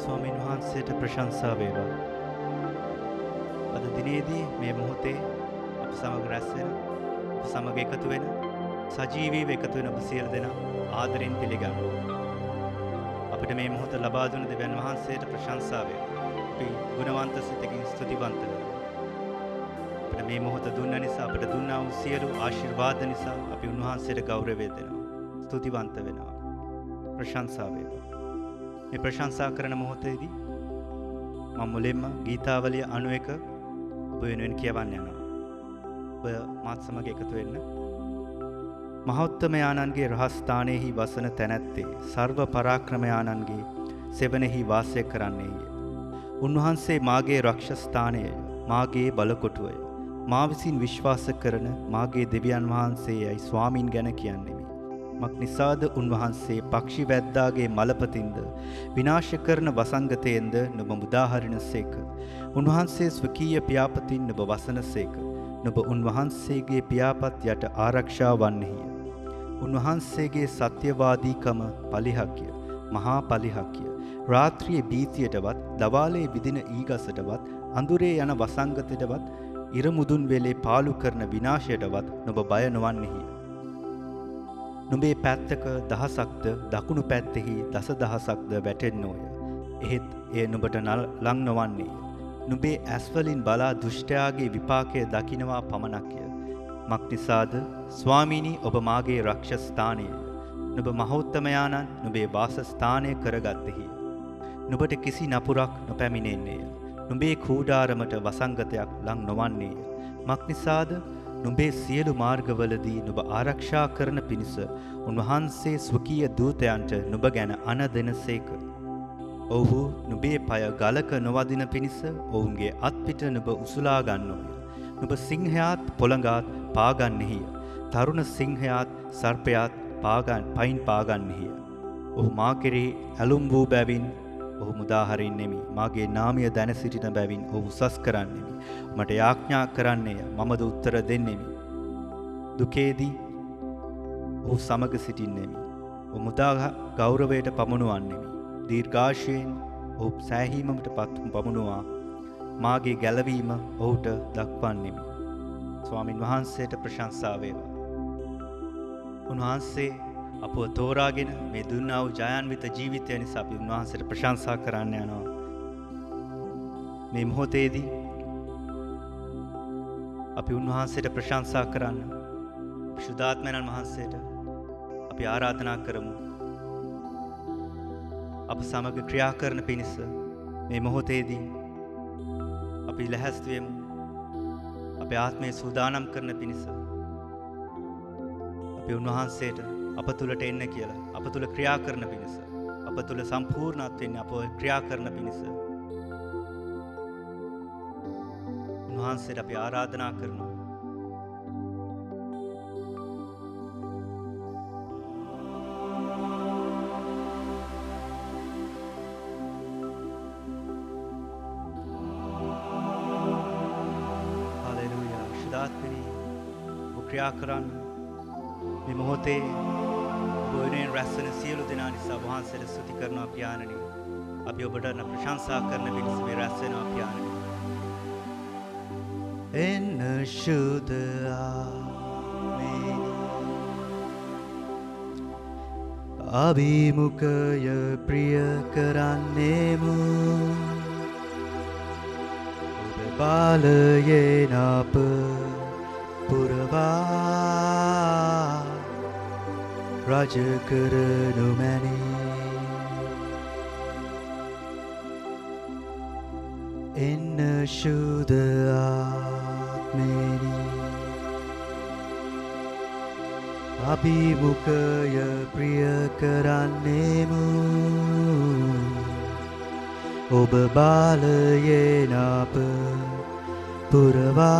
ස්වාමීන් වහන්සේට ප්‍රශංසා වේවා. අද දිනේදී මේ මොහොතේ අප සමග රැස් වෙන, අප සමග එකතු වෙන, සජීවීව එකතු වෙන ඔබ සියලු දෙනා ආදරෙන් පිළිගන්නවා. අපිට මේ මොහොත ලබා දුන දෙවියන් වහන්සේට ප්‍රශංසා වේවා. අපි ගුණවන්ත සිතකින් ස්තුතිවන්ත වෙනවා. අපිට මේ මොහොත දුන්න නිසා, අපිට දුන්නා වූ සියලු ආශිර්වාද නිසා අපි උන්වහන්සේට ගෞරවය දෙනවා. ස්තුතිවන්ත වෙනවා. ප්‍රශංසා වේවා. මේ ප්‍රශංසා කරන මොහොතේදී මම මුලින්ම ගීතාවලිය 91 ඔබ වෙනුවෙන් කියවන්න යනවා. ඔබ මාත් සමග එකතු වෙන්න. මහෞත්තමයාණන්ගේ රහස්ථානයෙහි වසන තැනැත්තේ සර්ව පරාක්‍රමයාණන්ගේ සෙවණෙහි වාසය කරන්නේය. උන්වහන්සේ මාගේ රක්ෂස්ථානයය, මාගේ බලකොටුවය. මා විසින් විශ්වාස කරන මාගේ දෙවියන් වහන්සේයයි ස්වාමින් ගැන කියන්නෙමි. මක් නිසාද උන්වහන්සේ පක්ෂි වැද්දාගේ මලපතින්ද විනාශ කරන වසංගතයෙන්ද නුඹ මුදාහරිනසේක. උන්වහන්සේ ස්වකීය පියාපතින් නුඹ වසනසේක. නුඹ උන්වහන්සේගේ පියාපත් යට ආරක්ෂා වන්නෙහිය. උන්වහන්සේගේ සත්‍යවාදීකම පලිහක්ය, මහා පලිහක්ය. රාත්‍රියේ බීතියටවත්, දවාලේ විදින ඊගසටවත්, අඳුරේ යන වසංගතයටවත්, ඉරමුදුන් වෙලේ පාලු කරන විනාශයටවත් නුඹ බය නොවන්නෙහිය. නුඹේ පැත්තක දහසක්ද, දකුණු පැත්තෙහි දසදහසක්ද වැටෙන්නෝය. එහෙත් එය නුඹට ලං නොවන්නේය. නුඹේ ඇස්වලින් බලා දුෂ්ටයාගේ විපාකය දකිනවා පමණක්ය. මක් නිසාද ස්වාමීනි ඔබ මාගේ රක්ෂස්ථානයය. නුඹ මහෞත්තමයාණන් නුඹේ වාසස්ථානය කරගත්තෙහි. නුඹට කිසි නපුරක් නොපැමිණෙන්නේය. නුඹේ කූඩාරමට වසංගතයක් ලං නොවන්නේය. මක් නිසාද නුඹේ සියලු මාර්ගවලදී නුඹ ආරක්ෂා කරන පිණිස උන්වහන්සේ ස්වකීය දූතයන්ට නුඹ ගැන අණ දෙනසේක. ඔව්හු නුඹේ පය ගලක නොවදින පිණිස ඔවුන්ගේ අත්පිට නුඹ උසුලා ගන්නෝය. නුඹ සිංහයාත් පොළඟාත් පාගන්නෙහිය. තරුණ සිංහයාත් සර්පයාත් පයින් පාගන්නෙහිය. ඔහු මා කෙරෙහි ඇලුම් වූ බැවින් ඔහු මුදාහරින්නෙමි. මාගේ නාමය දැන සිටින බැවින් ඔහු උසස් කරන්නෙමි. මට යාඥා කරන්නේය, මමද උත්තර දෙන්නෙමි. දුකේදී ඔහු සමග සිටින්නෙමි. ඔහු මුදා ගෞරවයට පමුණුවන්නෙමි. දීර්ඝාෂයෙන් ඔහු සෑහීමකට පමුණුවා මාගේ ගැලවීම ඔහුට දක්වන්නෙමි. ස්වාමින් වහන්සේට ප්‍රශංසා වේවා. උන්වහන්සේ අපව තෝරාගෙන මේ දුන්නා වූ ජයාන්විත ජීවිතය නිසා අපි උන්වහන්සේට ප්‍රශංසා කරන්න යනවා. මේ මොහොතේදී අපි උන්වහන්සේට ප්‍රශංසා කරන්න ශුද්ධාත්මයන් වහන්සේට අපි ආරාධනා කරමු. අප සමග ක්‍රියා කරන පිණිස මේ මොහොතේදී අපි ලැහැස්ති වෙමු. අපේ ආත්මය සූදානම් කරන පිණිස අපි උන්වහන්සේට අප තුළට එන්න කියලා, අප තුළ ක්‍රියා කරන පිණිස, අප තුළ සම්පූර්ණත්වයෙන් අප ක්‍රියා කරන පිණිස උන්වහන්සේට අපි ආරාධනා කරනවා. හලෙලූයා. ශුද්ධාත්මනි ඔබ ක්‍රියා කරන්න. මේ මොහොතේ ඔබ වෙනුවෙන් රැස් වෙන සියලු දෙනා නිසා වහන්සේට ස්තුති කරනවා පියාණනි. අපි ඔබට ප්‍රශංසා කරන පිණිස මේ රැස් වෙනවා පියාණනි. එන්න ශුද්ධ ආමේනි. අභිමුඛය ප්‍රිය කරන්නේමු. ඔබ බාලයෙන් අප පුරවා රජ කරනු මැනේ. එන්න ශුද්ධ ආත්මෙනි. අභිමුඛය ප්‍රිය කරන්නේමු. ඔබ බාලයෙන් අප පුරවා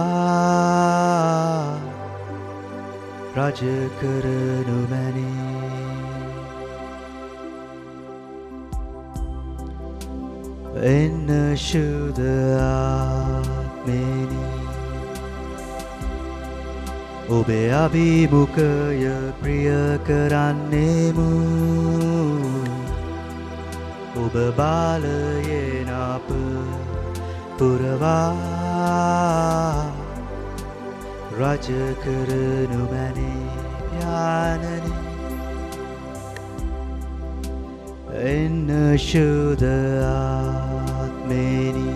රජ කරනු මැනේ. එන්න ශුද්ධ ආත්මෙනි. ඔබේ අභිමුඛය ප්‍රිය කරන්නේමු. ඔබ ඔබ බාලයෙන් අප පුරවා රජ කරනු මැනේ යානනි එන්න ශුද්ධ ආත්මෙනි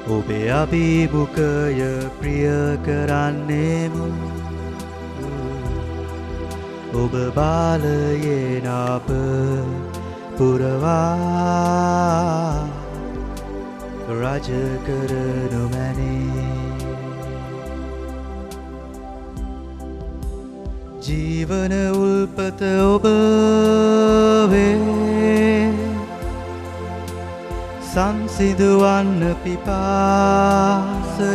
ඔබේ අභිමුඛය ප්‍රිය කරන්නෙමු ඔබ බාලයෙන් අප පුරවා රජ කරනු මැනේ ජීවන උල්පත ඔබ වේ සංසිඳවන්න පිපාසය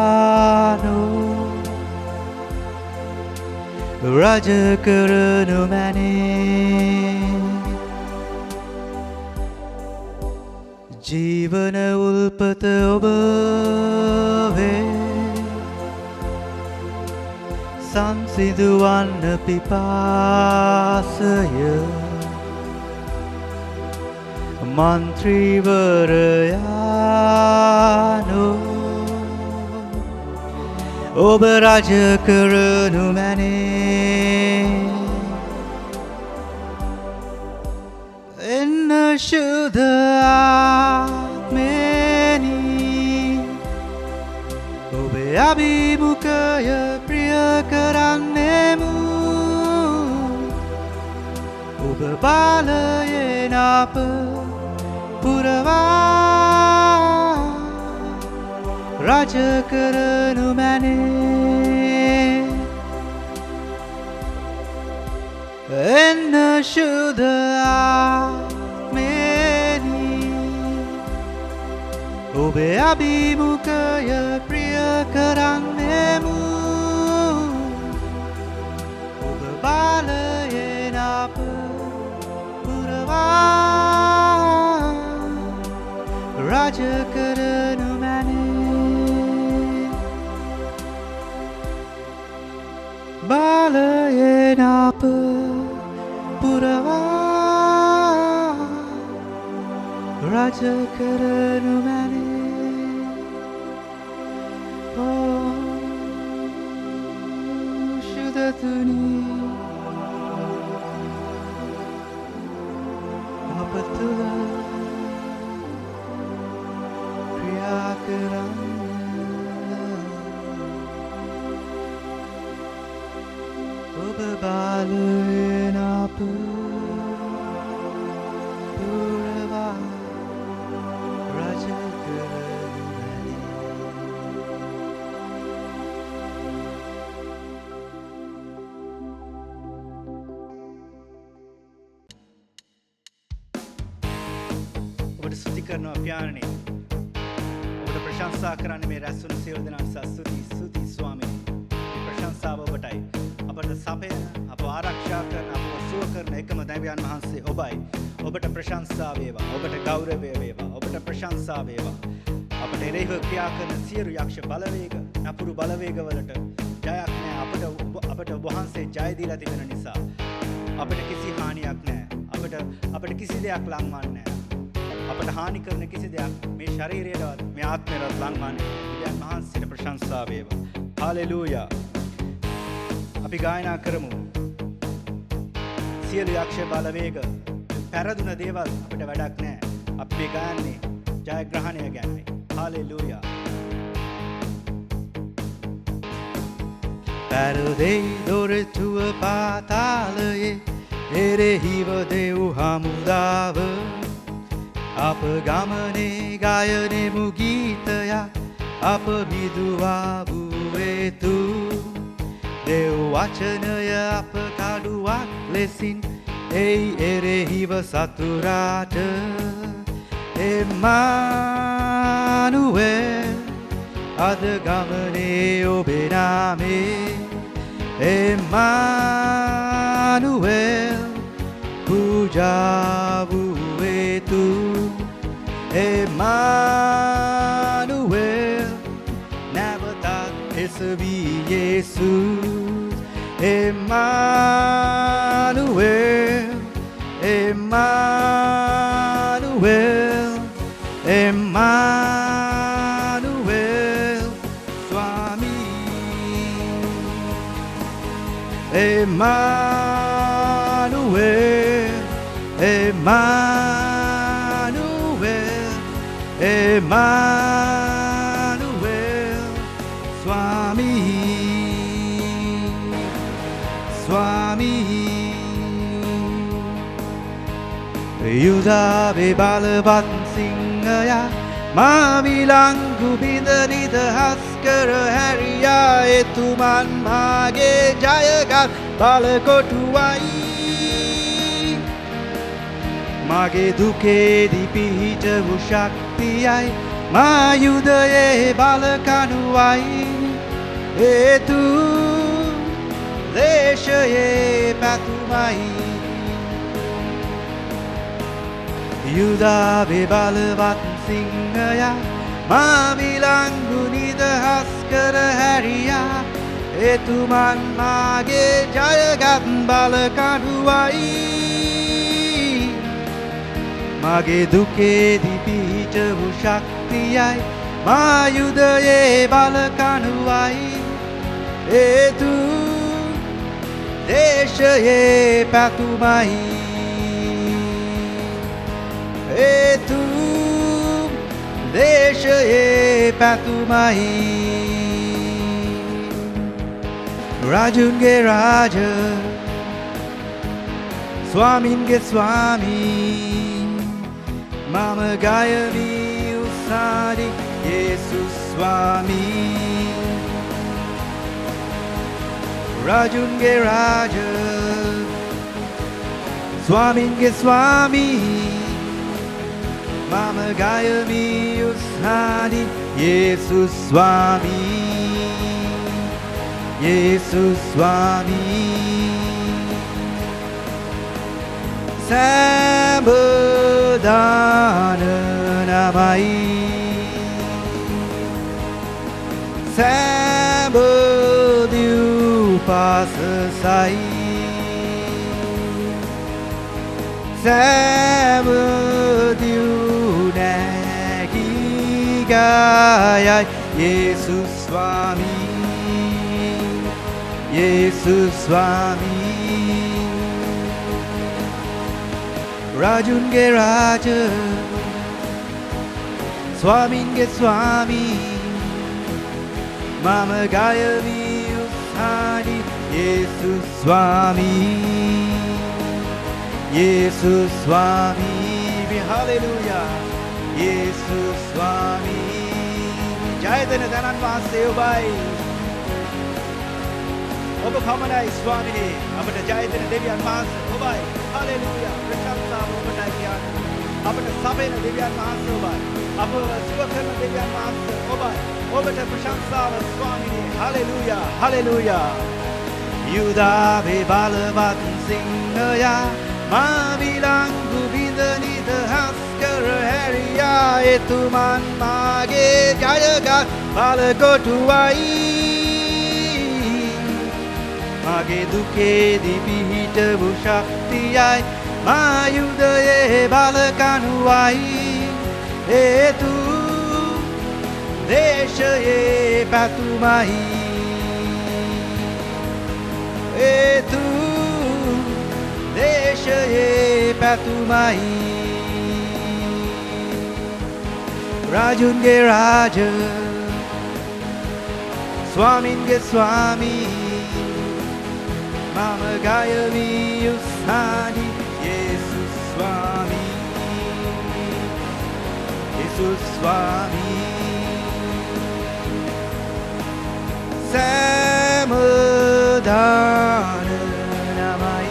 මන්ත්‍රීවරයානෝ රජ කරනු මැනේ ජීවන උල්පත ඔබ වේ සංසිඳවන්න පිපාසය මන්ත්‍රීවරයානෝ ඔබ රජ කරනු මැනේ එන්න ශුද්ධ ආත්මෙනි ඔබේ අභිමුඛය ප්‍රිය කරන්නෙමු ඔබ බාලයෙන් අප පුරවා රජ කරනු මැනේ එන්න ශුද්ධ ආත්මෙනි ඔබේ අභිමුඛය ප්‍රිය කරන්නෙමු ඔබ බාලයෙන් අප පුරවා රජ කරනු මැනේ බාලයෙන් අප පුරවා රජ කරනු මැනේ ශුද්ධතුනි අප තුළ ක්‍රියා කරන්න ඔබ බාලයෙන් අප පුරවා රජ කරනු මැනේ ඔබට ස්තුති කරනවා පියාණනි ඔබට ප්‍රශංසා කරන්න මේ රැස්වුණු සියලු දෙනා නිසා ස්තුති ස්වාමීනි ප්‍රශංසාව ඔබටයි අපට සපයන අප ආරක්ෂා කරන අප සුව කරන එකම දෙවියන් වහන්සේ ඔබයි ඔබට ප්‍රශංසා වේවා ඔබට ගෞරවය වේවා ඔබට ප්‍රශංසා වේවා අපට එරෙහිව ක්‍රියා කරන සියලු යක්ෂ බලවේග නපුරු බලවේගවලට ජයක් නැහැ අපට ඔබ වහන්සේ ජය දීලා තිබෙන නිසා අපට කිසි හානියක් නැහැ අපට කිසි දෙයක් ලංවන්නේ නැහැ අපට හානි කරන කිසි දෙයක් මේ ශරීරයටවත් මේ ආත්මයටවත් ලංවන්නේ දෙවියන් වහන්සේට ප්‍රශංසා වේවා හාලෙලූයා අපි ගායනා කරමු සියලු යක්ෂ බලවේග පැරදුන දේවල් අපිට වැඩක් නැහැ අපි මේ ගායන්නේ ජයග්‍රහණය ගැනයි හාලෙලූයා පැරදෙයි දොරටුව පාතාලයේ එරෙහිව දෙව් හමුදාව අප ගමනේ ගායනෙමු ගීතයක් අප මිදුවා වූවෙතු දෙව් වචනය අප කඩුවක් ලෙසින් එයි එරෙහිව සතුරාට එම්මානුවෙල් අද ගමනේ ඔබේ නාමේ එම්මානුවෙල් පූජා වූවෙතු Emmanuel, නැවතත් 예수비 예수 에마누엘 에마누엘 에마누엘 스와미 에마누엘 에마누엘 에마누엘 스와미 스와미 Yuda bebalabat singaya Mabilang kubinda haskara hariya Etuman mage jayagat balakotuai Mage duke dipihitavu shaktiyai Mayudaye balakanuai Etu deshaye patumai Yuda bebalabat singaya Mabilang gunida haskara hariya Etuman mage jayagat balakanuai Mage duke dipihitavu shaktiyai Mayudaye balakanuai Etu deshaye patumai Etu deshaye patumai Rajun ge raja Swamin ge swami Mama gaya mi usadi Jesus swami Rajun ge raja Swamin ge swami Mama gaya mi usadi Jesus swami Jesus swami Sabadana namai Sabadiu pasasai Sabadiu nagigaya Jesus swami Jesus swami Rajun ge raja Swamin ge swami Mama gaya mi usadi Jesus swami Jesus swami Hallelujah Jesus swami Jai dena danan vaase obai ඔබ පමණයි ස්වාමිනේ අපට ජය දෙන දෙවියන් වහන්සේ ඔබයි hallelujah ප්‍රශංසාව ඔබටයි කියන්නේ අපට සපයන දෙවියන් වහන්සේ ඔබයි අපව සුව කරන දෙවියන් වහන්සේ ඔබයි ඔබට ප්‍රශංසාව ස්වාමිනේ හලෙලූයා හලෙලූයා යුදා බේබලවත් සිංහයා මාවිලංගු බිඳනිද හස්කර හැරියා එතුමන් මාගේ ජයගත් බලකොටුවයි Mage duke dipihitavu shaktiyai Mayudaye balakanuai Etu deshaye patumai Etu deshaye patumai Rajun ge raja Swamin ge swami Mama gaya mi usadi Jesus swami Jesus swami Samadana namai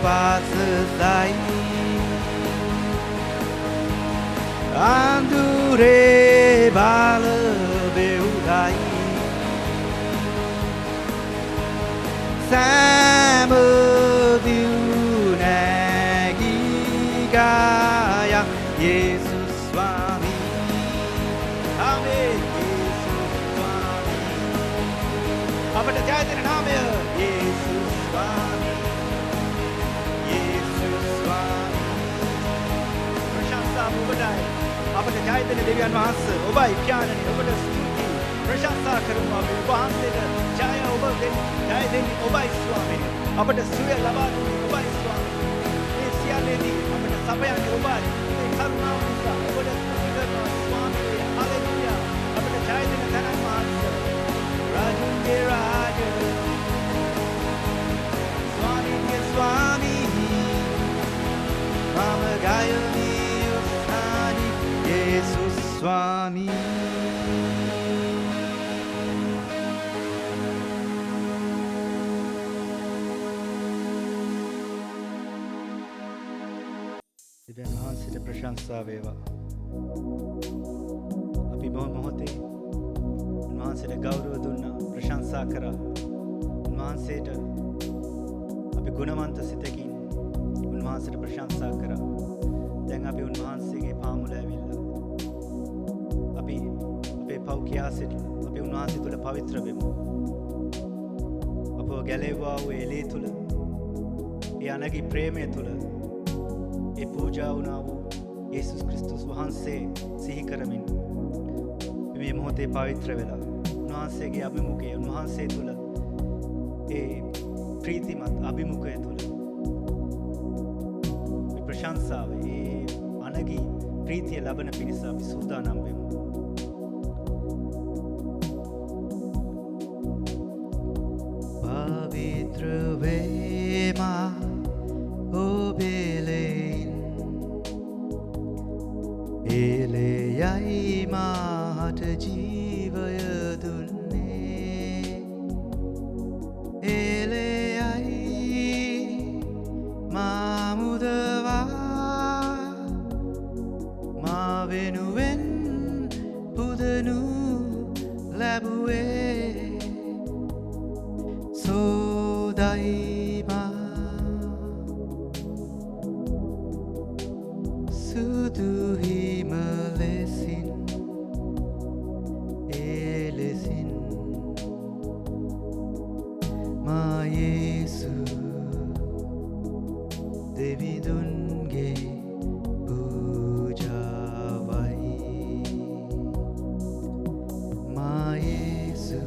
Samadupasasai Andure bala beudai Samadunagigaya Yes Swami. Amen. Jesus Swami. අපට ජය දෙන නාමය යේසුස් ස්වාමී. යේසුස් ස්වාමී. ප්‍රශංසා ඔබටයි. අපට ජය දෙන දෙවියන් වහන්සේ ඔබයි ඥානනි ඔබට ස්තුතියි. ප්‍රශංසා කරමු අපි ඔබ වහන්සේට ජය ඔබ ජය දෙන්නේ ඔබයි ස්වාමී. අපට සුවය ලබා දුන්නේ ඔබයි ස්වාමී. මේ සියල්ලේදී අපට සපයන්නේ ඔබයි. මේ කරුණාව නිසා ඔබට ස්තුති කරනවා ස්වාමී. හලෙලූයා. අපට ජය දෙන තැනක් වහන්සේ. Rajunge Raja Swami ke Swami Mama Gayani Usani Jesus Swami Divan Mahansita Prashansa Veva Api Mohote උන්වහන්සේට ගෞරව දුන්නා ප්‍රශංසා කරා උන්වහන්සේට අපි ගුණවන්ත සිතකින් උන්වහන්සේට ප්‍රශංසා කරා දැන් අපි උන්වහන්සේගේ පාමුල ඇවිල්ලා අපි අපේ පව් කියා සිටිමු අපි උන්වහන්සේ තුල පවිත්‍ර වෙමු අපව ගැලෙවුවා වූ එළිය තුල ඒ අනගි ප්‍රේමය තුල ඒ පූජා වුණා වූ යේසුස් ක්‍රිස්තුස් වහන්සේ සිහි කරමින් මේ මොහොතේ පවිත්‍ර වෙලා උන්වහන්සේගේ අභිමුඛය උන්වහන්සේ තුල ඒ ප්‍රීතිමත් අභිමුඛය තුල මේ ප්‍රශංසාව ඒ අනගි ප්‍රීතිය ලබන පිණිස අපි සූදානම් වෙමු. පවිත්‍ර වේමා ඔබෙලෙන් එලෙයයි මාට ජීවය දුන්නේ එලෙයයි මා මුදවා මා වෙනුවෙන් පුදනු ලැබුවේ සෝදයි මා සුදු හිම ලෙසින් එලෙසින් මා යේසු දෙවිඳුන්ගේ පූජාවයි මා යේසු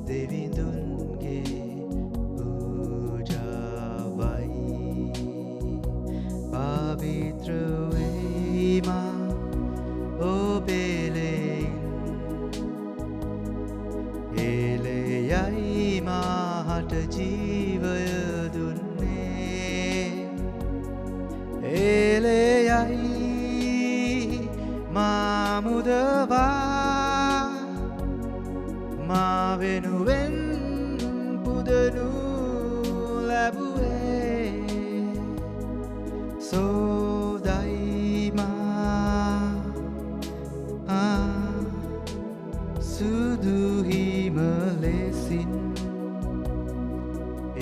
දෙවිඳුන්ගේ පූජාවයි පවිත්‍ර වේමා ඔබෙලෙන් එලෙයයි මාට ජීවය දුන්නේ එලෙයයි මා මුදවා මා වෙනුවෙන් පුදනු ලැබුවේ සෝදයි මා සුදු හිම ලෙසින්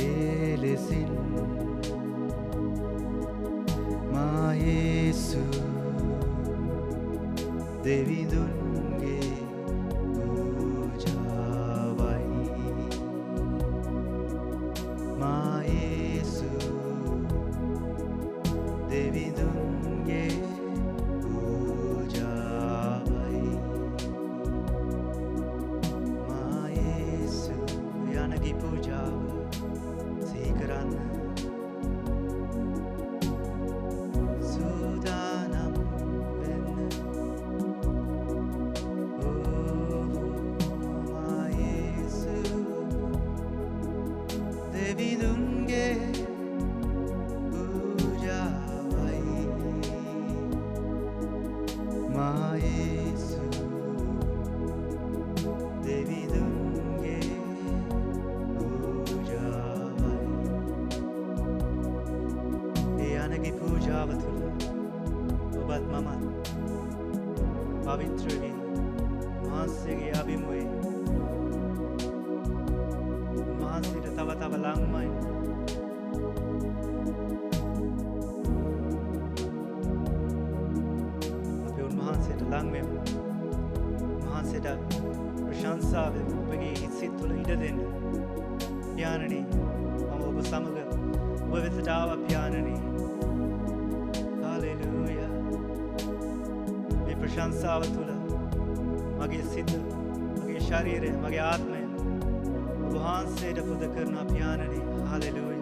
එලෙසින් මා යේසු දෙවිඳුන්ගේ පූජාවයි මා යේසු දෙවිඳුන්ගේ පූජාවයි මා යේසු යනකි පූජාව සිහි කරන්න සූදානම් වෙන්න මා යේසු දෙවිඳුන්ගේ පූජාවයි මා යේසු දෙවිඳුන්ගේ පූජාවයි ඒ අනගි පූජාව තුළ ඔබත් මමත් පවිත්‍ර වෙමින් වහන්සේගේ අභිමුවේ වහන්සේට තව තව ළංමයි ලං වෙමු. උන්වහන්සේට ප්‍රශංසාව ඔබගේ හිත තුළ ඉඩ දෙන්න. පියාණනි මම ඔබ සමග ඔබ වෙතට ආවා පියාණනි. හාලෙලූයා. මේ ප්‍රශංසාව තුළ මගේ සිත, මගේ ශරීරය, මගේ ආත්මය ඔබ වහන්සේට පුද කරනවා පියාණනි. හාලෙලූයා.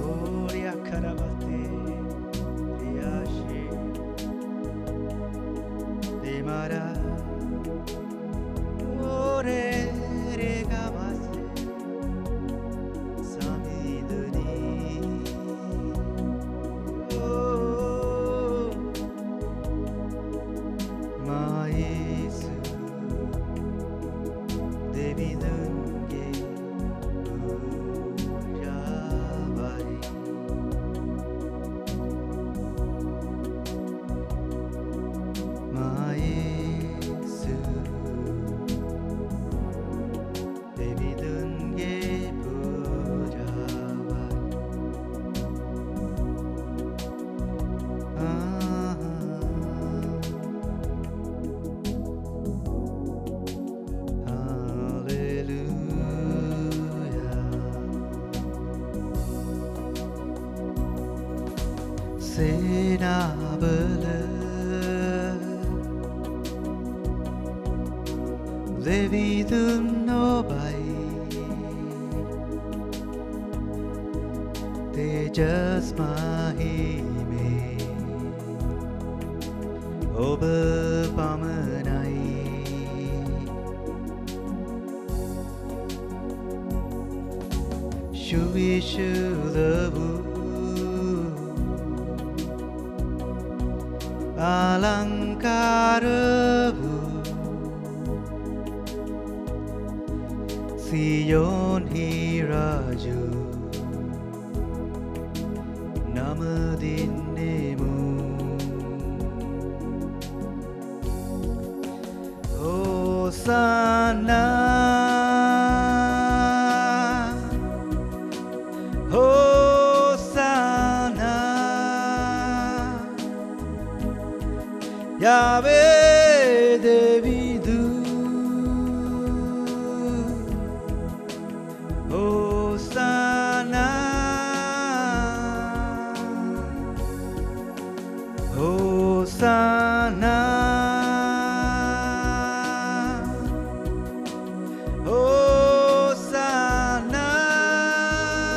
ඕරියා කරවතේ රියාෂේ දෙමාරා ඕරේ රේගාවාසේ සමිදුනී ඕ මායේසු දෙවිදුන්ගේ පූජාවයි මායේසු දෙවිදුන්ගේ පූජාවයි සේනාවල දෙවිදුන් ඔබයි තේජස් මහිමේ ඔබ පමණයි සුවිශුද්ධ වූ අලංකාර වූ සියොන්හි Raju නමදින්නෙමු හෝසානා හෝසානා යාවේ දෙවිදු හෝසානා හෝසානා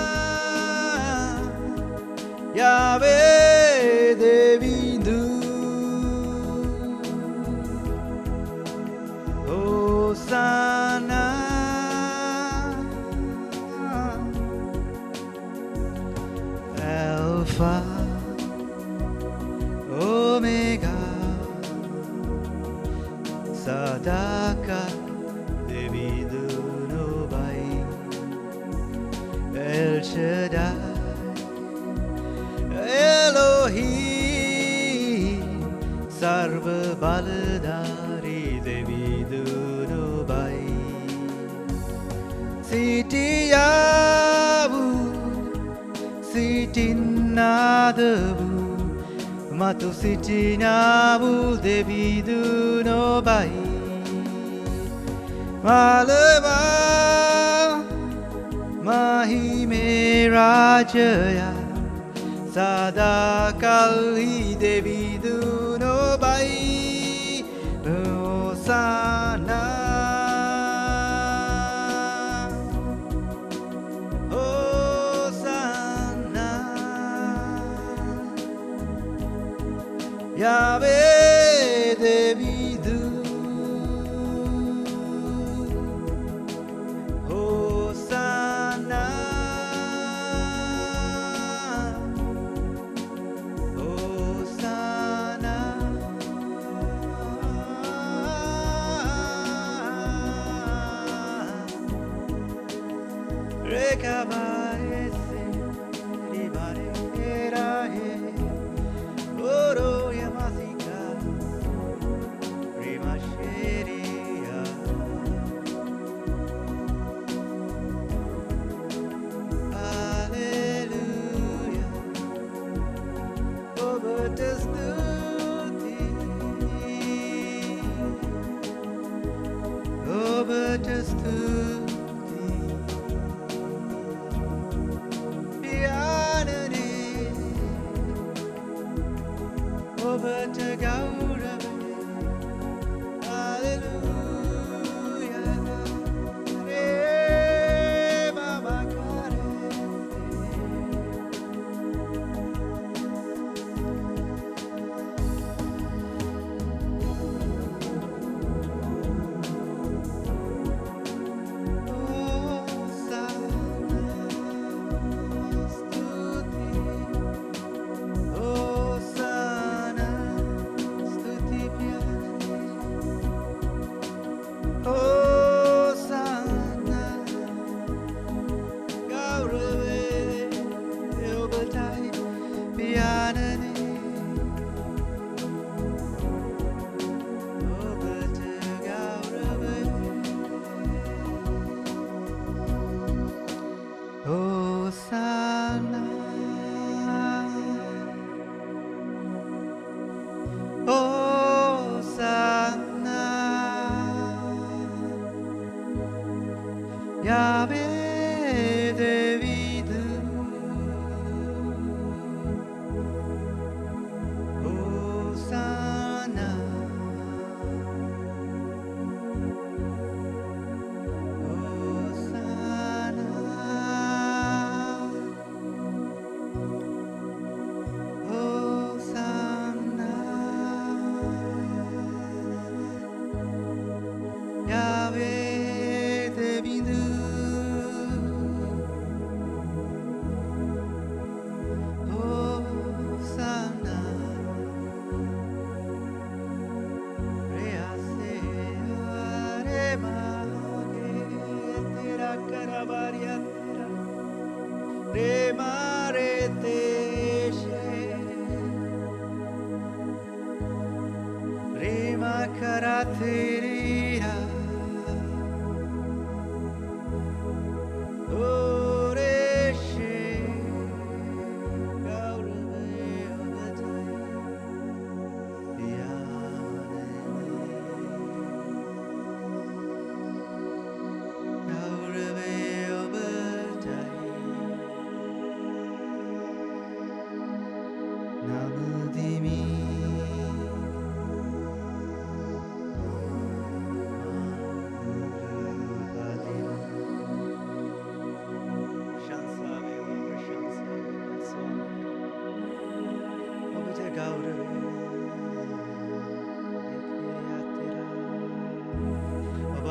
හෝසානා යාවේ දෙවිදු Hosanna, Alpha, Omega, Sadaka, Devidu Nobai, El Shaddai, Elohim, Sarva Baladari, Devidu Nobai, Sitiyavu, Sitinavu, Matu Sitinavu, Devidu Nobai, Malava, Mahime Rajaya, Sadakali, Devidu Nobai, Hosanna, Hosanna, Yahweh Devidu, Hosanna, Hosanna, Rekabarese, Ribare, Erahe, Oro Yamasika, Rimasheria, Hallelujah, over the ඔබට ගෞරවය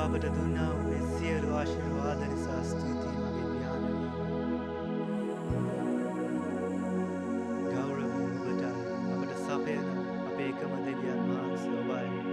අපට දුන්නා වූ සියලු ආශිර්වාද නිසා ස්තුතියි මගේ පියාණනි. ගෞරවය ඔබට අපට සපයන අපේ එකම දෙවියන් වහන්සේ ඔබයි.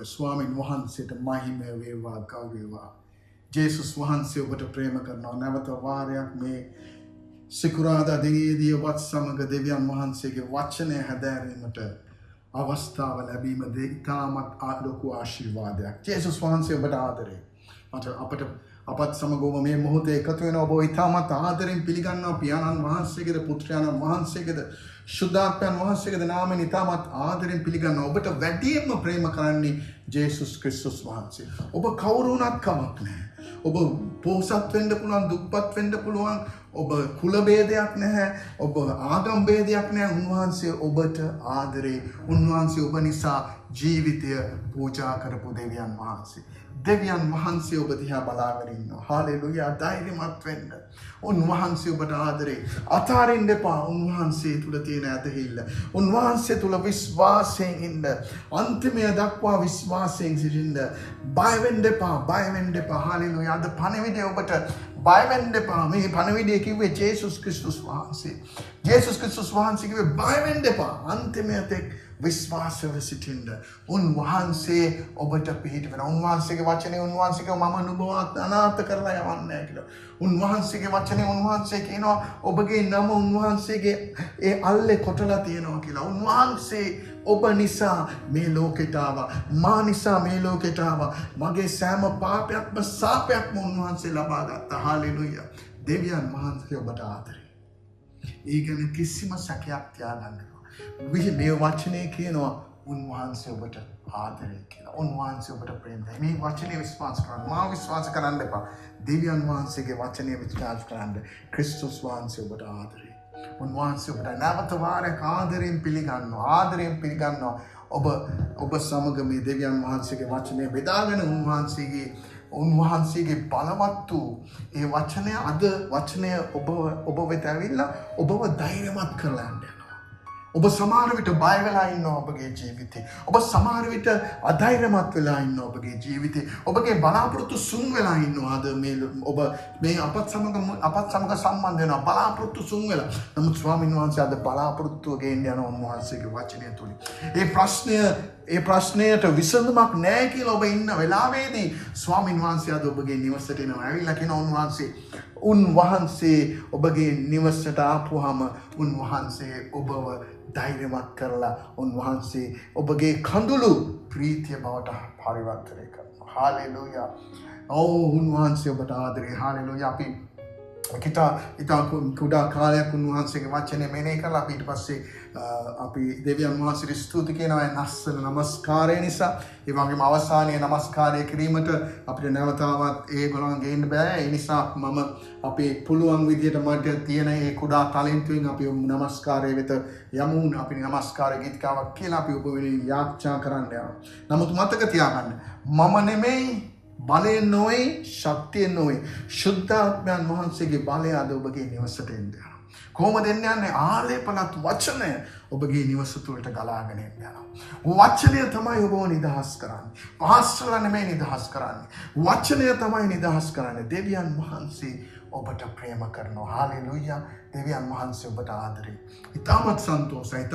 ස්වාමීන් වහන්සේට මහිමය වේවා ගෞරවේවා. ජේසුස් වහන්සේ ඔබට ප්‍රේම කරනවා. නැවත වාරයක් මේ සිකුරාදා දිනේදී ඔබත් සමග දෙවියන් වහන්සේගේ වචනය හැදෑරීමට අවස්ථාව ලැබීම ඉතාමත් ලොකු ආශිර්වාදයක්. ජේසුස් වහන්සේ ඔබට ආදරේ. අපත් සමග ඔබ මේ මොහොතේ එකතු වෙන ඔබ ඉතාමත් ආදරෙන් පිළිගන්නවා. පියාණන් වහන්සේගේද පුත්‍රයාණන් වහන්සේගේද ශුද්ධාත්මයන් වහන්සේගේද නාමයෙන් ඉතාමත් ආදරෙන් පිළිගන්නවා. ඔබට වැඩියෙන්ම ප්‍රේම කරන්නේ ජේසුස් ක්‍රිස්තුස් වහන්සේ. ඔබ කවුරු වුණත් කමක් නැහැ. ඔබ පොහොසත් වෙන්න පුළුවන්, දුප්පත් වෙන්න පුළුවන්. ඔබ කුල ભેදයක් නැහැ. ඔබ ආගම් ભેදයක් නැහැ. උන්වහන්සේ ඔබට ආදරේ. උන්වහන්සේ ඔබ නිසා ජීවිතය පූජා කරපු දෙවියන් වහන්සේ. දෙවියන් වහන්සේ ඔබ දිහා බලාගෙන ඉන්නවා. හාලෙලූයා. ධෛර්යමත් වෙන්න. උන්වහන්සේ ඔබට ආදරේ. අතාරින්න එපා උන්වහන්සේ තුල තියෙන ඇදහිල්ල. උන්වහන්සේ තුල විශ්වාසයෙන් ඉන්න. අන්තිමය දක්වා විශ්වාසයෙන් සිටින්න. බය වෙන්න එපා. බය වෙන්න එපා. හාලෙලූයා. අද පණිවිඩය ඔබට බය වෙන්න එපා. මේ පණිවිඩය කිව්වේ ජේසුස් ක්‍රිස්තුස් වහන්සේ. ජේසුස් ක්‍රිස්තුස් වහන්සේ කිව්වේ බය වෙන්න එපා. අන්තිමය තෙක් විශ්වාසව සිටින්න. උන්වහන්සේ ඔබට පිහිට වෙනවා. උන්වහන්සේගේ වචනේ උන්වහන්සේගේ මම නුඹවත් අනාථ කරලා යවන්නේ නැහැ කියලා. උන්වහන්සේගේ වචනේ උන්වහන්සේ කියනවා ඔබගේ නම උන්වහන්සේගේ ඒ අල්ලේ කොටලා තියෙනවා කියලා. උන්වහන්සේ ඔබ නිසා මේ ලෝකෙට ආවා. මා නිසා මේ ලෝකෙට ආවා. මගේ සෑම පාපයක්ම සාපයක්ම උන්වහන්සේ ලබා ගත්තා. හාලෙලූයා. දෙවියන් වහන්සේ ඔබට ආදරේ. ඒ ගැන කිසිම සැකයක් තියාගන්න එපා. මේ වචනේ කියනවා උන්වහන්සේ ඔබට ආදරේ කියලා. උන්වහන්සේ ඔබට ප්‍රේමයි. මේ වචනේ විශ්වාස කරන්න. මා විශ්වාස කරන්න එපා. දෙවියන් වහන්සේගේ වචනේ විශ්වාස කරන්න. ක්‍රිස්තුස් වහන්සේ ඔබට ආදරේ. උන්වහන්සේ ඔබට නැවත වාරයක් ආදරයෙන් පිළිගන්නවා. ආදරයෙන් පිළිගන්නවා. ඔබ සමග මේ දෙවියන් වහන්සේගේ වචනේ බෙදාගෙන උන්වහන්සේගේ බලවත් වූ ඒ වචනය අද වචනය ඔබ වෙත ඇවිල්ලා ඔබව ධෛර්යමත් කරලා යනවා. ඔබ සමහර විට බය වෙලා ඉන්නවා ඔබගේ ජීවිතේ. ඔබ සමහර විට අධෛර්යමත් වෙලා ඉන්නවා ඔබගේ ජීවිතේ. ඔබගේ බලාපොරොත්තු සුන් වෙලා ඉන්නවා අද ඔබ මේ අපත් සමග සම්බන්ධ වෙනවා බලාපොරොත්තු සුන් වෙලා. නමුත් ස්වාමීන් වහන්සේ අද බලාපොරොත්තුව ගේන්න යන උන්වහන්සේගේ වචනය තුලින් ඒ ප්‍රශ්නයට විසඳුමක් නැහැ කියලා ඔබ ඉන්න වෙලාවේදී ස්වාමීන් වහන්සේ අද ඔබගේ නිවසට එනවා. ඇවිල්ලා කියන උන්වහන්සේ ඔබගේ නිවසට ආපුවාම උන්වහන්සේ ඔබව ධෛර්යමත් කරලා උන්වහන්සේ ඔබගේ කඳුළු ප්‍රීතිය බවට පරිවර්තනය කරනවා. හාලෙලූයා. උන්වහන්සේ ඔබට ආදරේ. හාලෙලූයා. අපි ඉතා කුඩා කාලයක් උන්වහන්සේගේ වචනේ මෙනෙහි කරලා අපි ඊට පස්සේ අපි දෙවියන් වහන්සේට ස්තුති කියනවා නස්සන නමස්කාරය නිසා. ඒ වගේම අවසානයේ නමස්කාරය කිරීමට අපිට නැවතාවත් ඒගොල්ලන් ගේන්න බෑ. ඒ නිසා මම අපි පුළුවන් විදියට මට තියෙන ඒ කුඩා ටැලන්ට්වෙන් අපි නමස්කාරය වෙත යමු. අපි නමස්කාර ගීතිකාවක් කියලා අපි ඔබ වෙනුවෙන් යාච්ඡා කරන්න යනවා. නමුත් මතක තියාගන්න මම නෙමෙයි බලයෙන් නොවේ ශක්තියෙන් නොවේ ශුද්ධාත්මයන් වහන්සේගේ බලය අද ඔබගේ නිවසට එන්න යනවා. කොහොමද එන්න යන්නේ? ආලේපනත් වචනය ඔබගේ නිවස තුළට ගලාගෙන එන්න යනවා. වචනය තමයි ඔබව නිදහස් කරන්නේ. පාස්ටර්ලා නෙමෙයි නිදහස් කරන්නේ. වචනය තමයි නිදහස් කරන්නේ. දෙවියන් වහන්සේ ඔබට ප්‍රේම කරනවා. හාලෙලූයා. දෙවියන් වහන්සේ ඔබට ආදරේ. ඉතාමත් සන්තෝෂයි.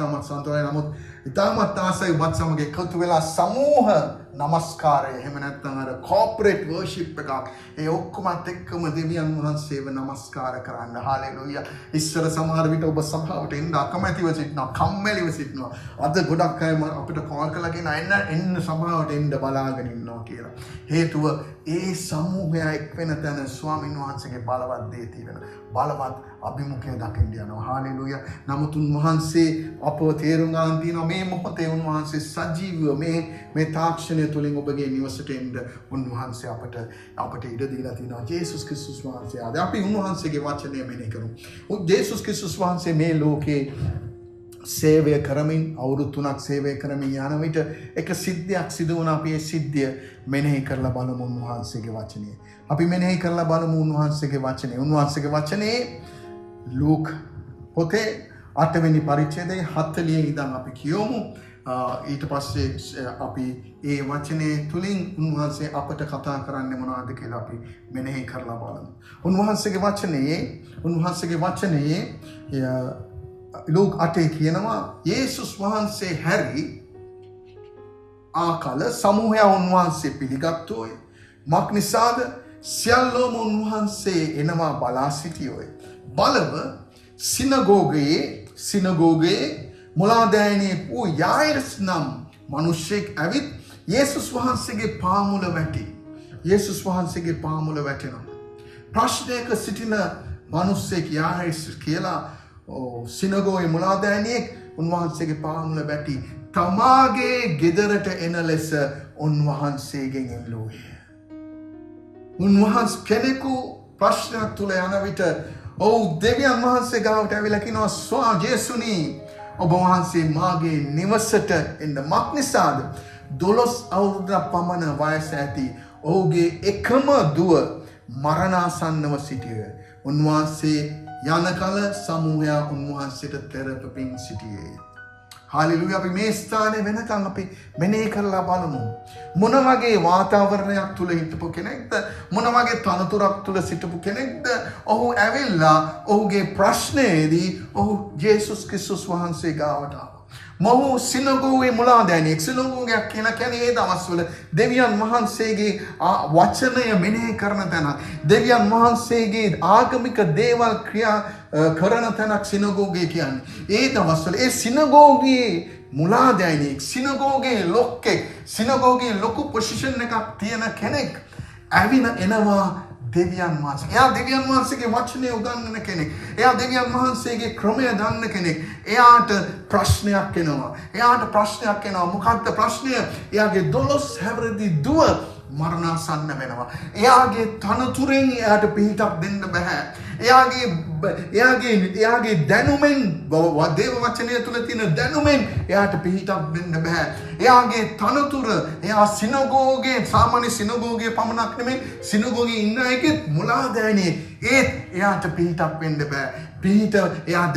නමුත් ඉතාමත් ආසයි ඔබත් සමග එකතු වෙලා සමූහ නමස්කාරය එහෙම නැත්නම් අර කෝපරේට් වර්ෂිප් එකක් ඒ ඔක්කොමත් එක්කම දෙවියන් වහන්සේව නමස්කාර කරන්න. හාලෙලූයා. ඉස්සර සමහර විට ඔබ සභාවට එන්න අකමැතිව සිටිනවා, කම්මැලිව සිටිනවා. අද ගොඩක් අය අපිට කෝල් කරලා කියන එන්න සභාවට එන්න බලාගෙන ඉන්නවා කියලා. හේතුව ඒ සමූහය එක් වෙන තැන ස්වාමීන් වහන්සේගේ බලවත් දේ තියෙනවා. බලවත් අභිමුඛය දකින්න යනවා. හාලෙලූයා. නමුත් උන්වහන්සේ අපව තේරුම් ගන්න තියෙනවා මේ මොහොතේ උන්වහන්සේ සජීවව මේ තාක්ෂණය තුලින් ඔබගේ නිවසට එන්න උන්වහන්සේ අපට ඉඩ දීලා තියෙනවා. ජේසුස් ක්‍රිස්තුස් වහන්සේ ආද අපි උන්වහන්සේගේ වචනය මෙනෙහි කරමු. ජේසුස් ක්‍රිස්තුස් වහන්සේ මේ ලෝකේ සේවය කරමින් අවුරුදු 3ක් සේවය කරමින් යන විට එක සිද්ධියක් සිදු වුණා. අපි ඒ සිද්ධිය මෙනෙහි කරලා බලමු උන්වහන්සේගේ වචනය. අපි මෙනෙහි කරලා බලමු උන්වහන්සේගේ වචනය. උන්වහන්සේගේ වචනේ ලූක් පොතේ 8 වෙනි පරිච්ඡේදයේ 40 ඉඳන් අපි කියමු. ඊට පස්සේ අපි ඒ වචනේ තුලින් උන්වහන්සේ අපට කතා කරන්නේ මොනවද කියලා අපි මෙනෙහි කරලා බලමු. උන්වහන්සේගේ වචනේ ලූක් 8 කියනවා යේසුස් වහන්සේ හැරි ආකල සමූහය උන්වහන්සේ පිළිගත්තෝය. මක් නිසාද? සියල්ලෝම උන්වහන්සේ එනවා බලා සිටියෝය. බලව සිනගෝගයේ මුලාදෑනියෙක් වූ යායිරස් නම් මිනිසෙක් ඇවිත් යේසුස් වහන්සේගේ පාමුල වැටෙනවා. ප්‍රශ්නයක සිටින මිනිසෙක් යායිරස් කියලා සිනගෝගේ මුලාදෑනියෙක් උන්වහන්සේගේ පාමුල වැටි තමාගේ ගෙදරට එන ලෙස උන්වහන්සේගෙන් එළෝය. උන්වහන්සේ කෙනෙකු ප්‍රශ්නයක් තුල යන විට දෙවියන් වහන්සේ ගාවට ඇවිල්ලා කියනවා ස්වාජේසුනි ඔබ වහන්සේ මාගේ නිවසට එන්න මක් නිසාද? 12 අවුරුද්දක් පමණ වයස ඇති ඔහුගේ එකම දුව මරණාසන්නව සිටියේ. උන්වහන්සේ යන කල සමූහයා උන්වහන්සේට තෙරපමින් සිටියේ. හාලෙලූයා. අපි මේ ස්ථානයේ වෙනකන් අපි මෙනෙහි කරලා බලමු. මොන වගේ වාතාවරණයක් තුල හිටපු කෙනෙක්ද? මොන වගේ තනතුරක් තුල සිටපු කෙනෙක්ද? ඔහු ඇවිල්ලා ඔහුගේ ප්‍රශ්නයේදී ඔහු ජේසුස් ක්‍රිස්තුස් වහන්සේ ගාවට ආවා. මොහු සිනගෝගේ මුලාදෑනියෙක්. සිනගෝගයක් කියලා කියන්නේ ඒ දවස්වල දෙවියන් වහන්සේගේ වචනය මෙනෙහි කරන තැන. දෙවියන් වහන්සේගේ ආගමික දේවල් ක්‍රියා කරන තැනක් සිනගෝගේ කියන්නේ. ඒ දවස්වල ඒ සිනගෝගේ මුලාදෑනියෙක්, සිනගෝගේ ලොක්කෙක්, සිනගෝගේ ලොකු පොසිෂන් එකක් තියෙන කෙනෙක් එනවා දෙවියන් වහන්සේ. එයා දෙවියන් වහන්සේගේ වචනේ උගන්වන කෙනෙක්. එයා දෙවියන් වහන්සේගේ ක්‍රමය දන්න කෙනෙක්. එයාට ප්‍රශ්නයක් එනවා. මොකක්ද ප්‍රශ්නය? එයාගේ 12 හැවිරිදි දුව මරණාසන්න වෙනවා. එයාගේ තනතුරෙන් එයාට පිහිටක් දෙන්න බෑ. එයාගේ දැනුමෙන් දේව වචනය තුල තියෙන දැනුමෙන් එයාට පිහිටක් දෙන්න බෑ. එයාගේ තනතුර එයා සාමාන්‍ය සිනගෝගේ පමණක් නෙමෙයි සිනගෝගේ ඉන්න එකෙත් මුලාදෑනේ. ඒත් එයාට පිහිටක් වෙන්න බෑ. පිහිට එයා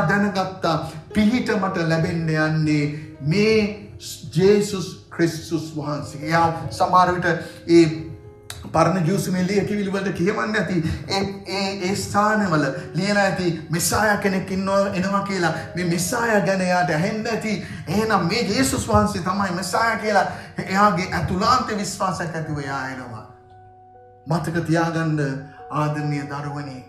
දැනගත්තා. පිහිට මට ලැබෙන්න යන්නේ මේ ජේසුස් ක්‍රිස්තුස් වහන්සේ. එයා සමහර විට ඒ පරණ ජූසුමේ ලියකිවිලි වලට කියවන්නේ නැති ඒ ස්ථානවල ලියලා ඇති මෙසායා කෙනෙක් එනවා කියලා. මේ මෙසායා ගැන එයාට ඇහෙන්න ඇති. එහෙනම් මේ ජේසුස් වහන්සේ තමයි මෙසායා කියලා එයාගේ අතුලාන්ත විශ්වාසයක් ඇතිව එයා එනවා. මතක තියාගන්න ආදරණීය දරුවනේ.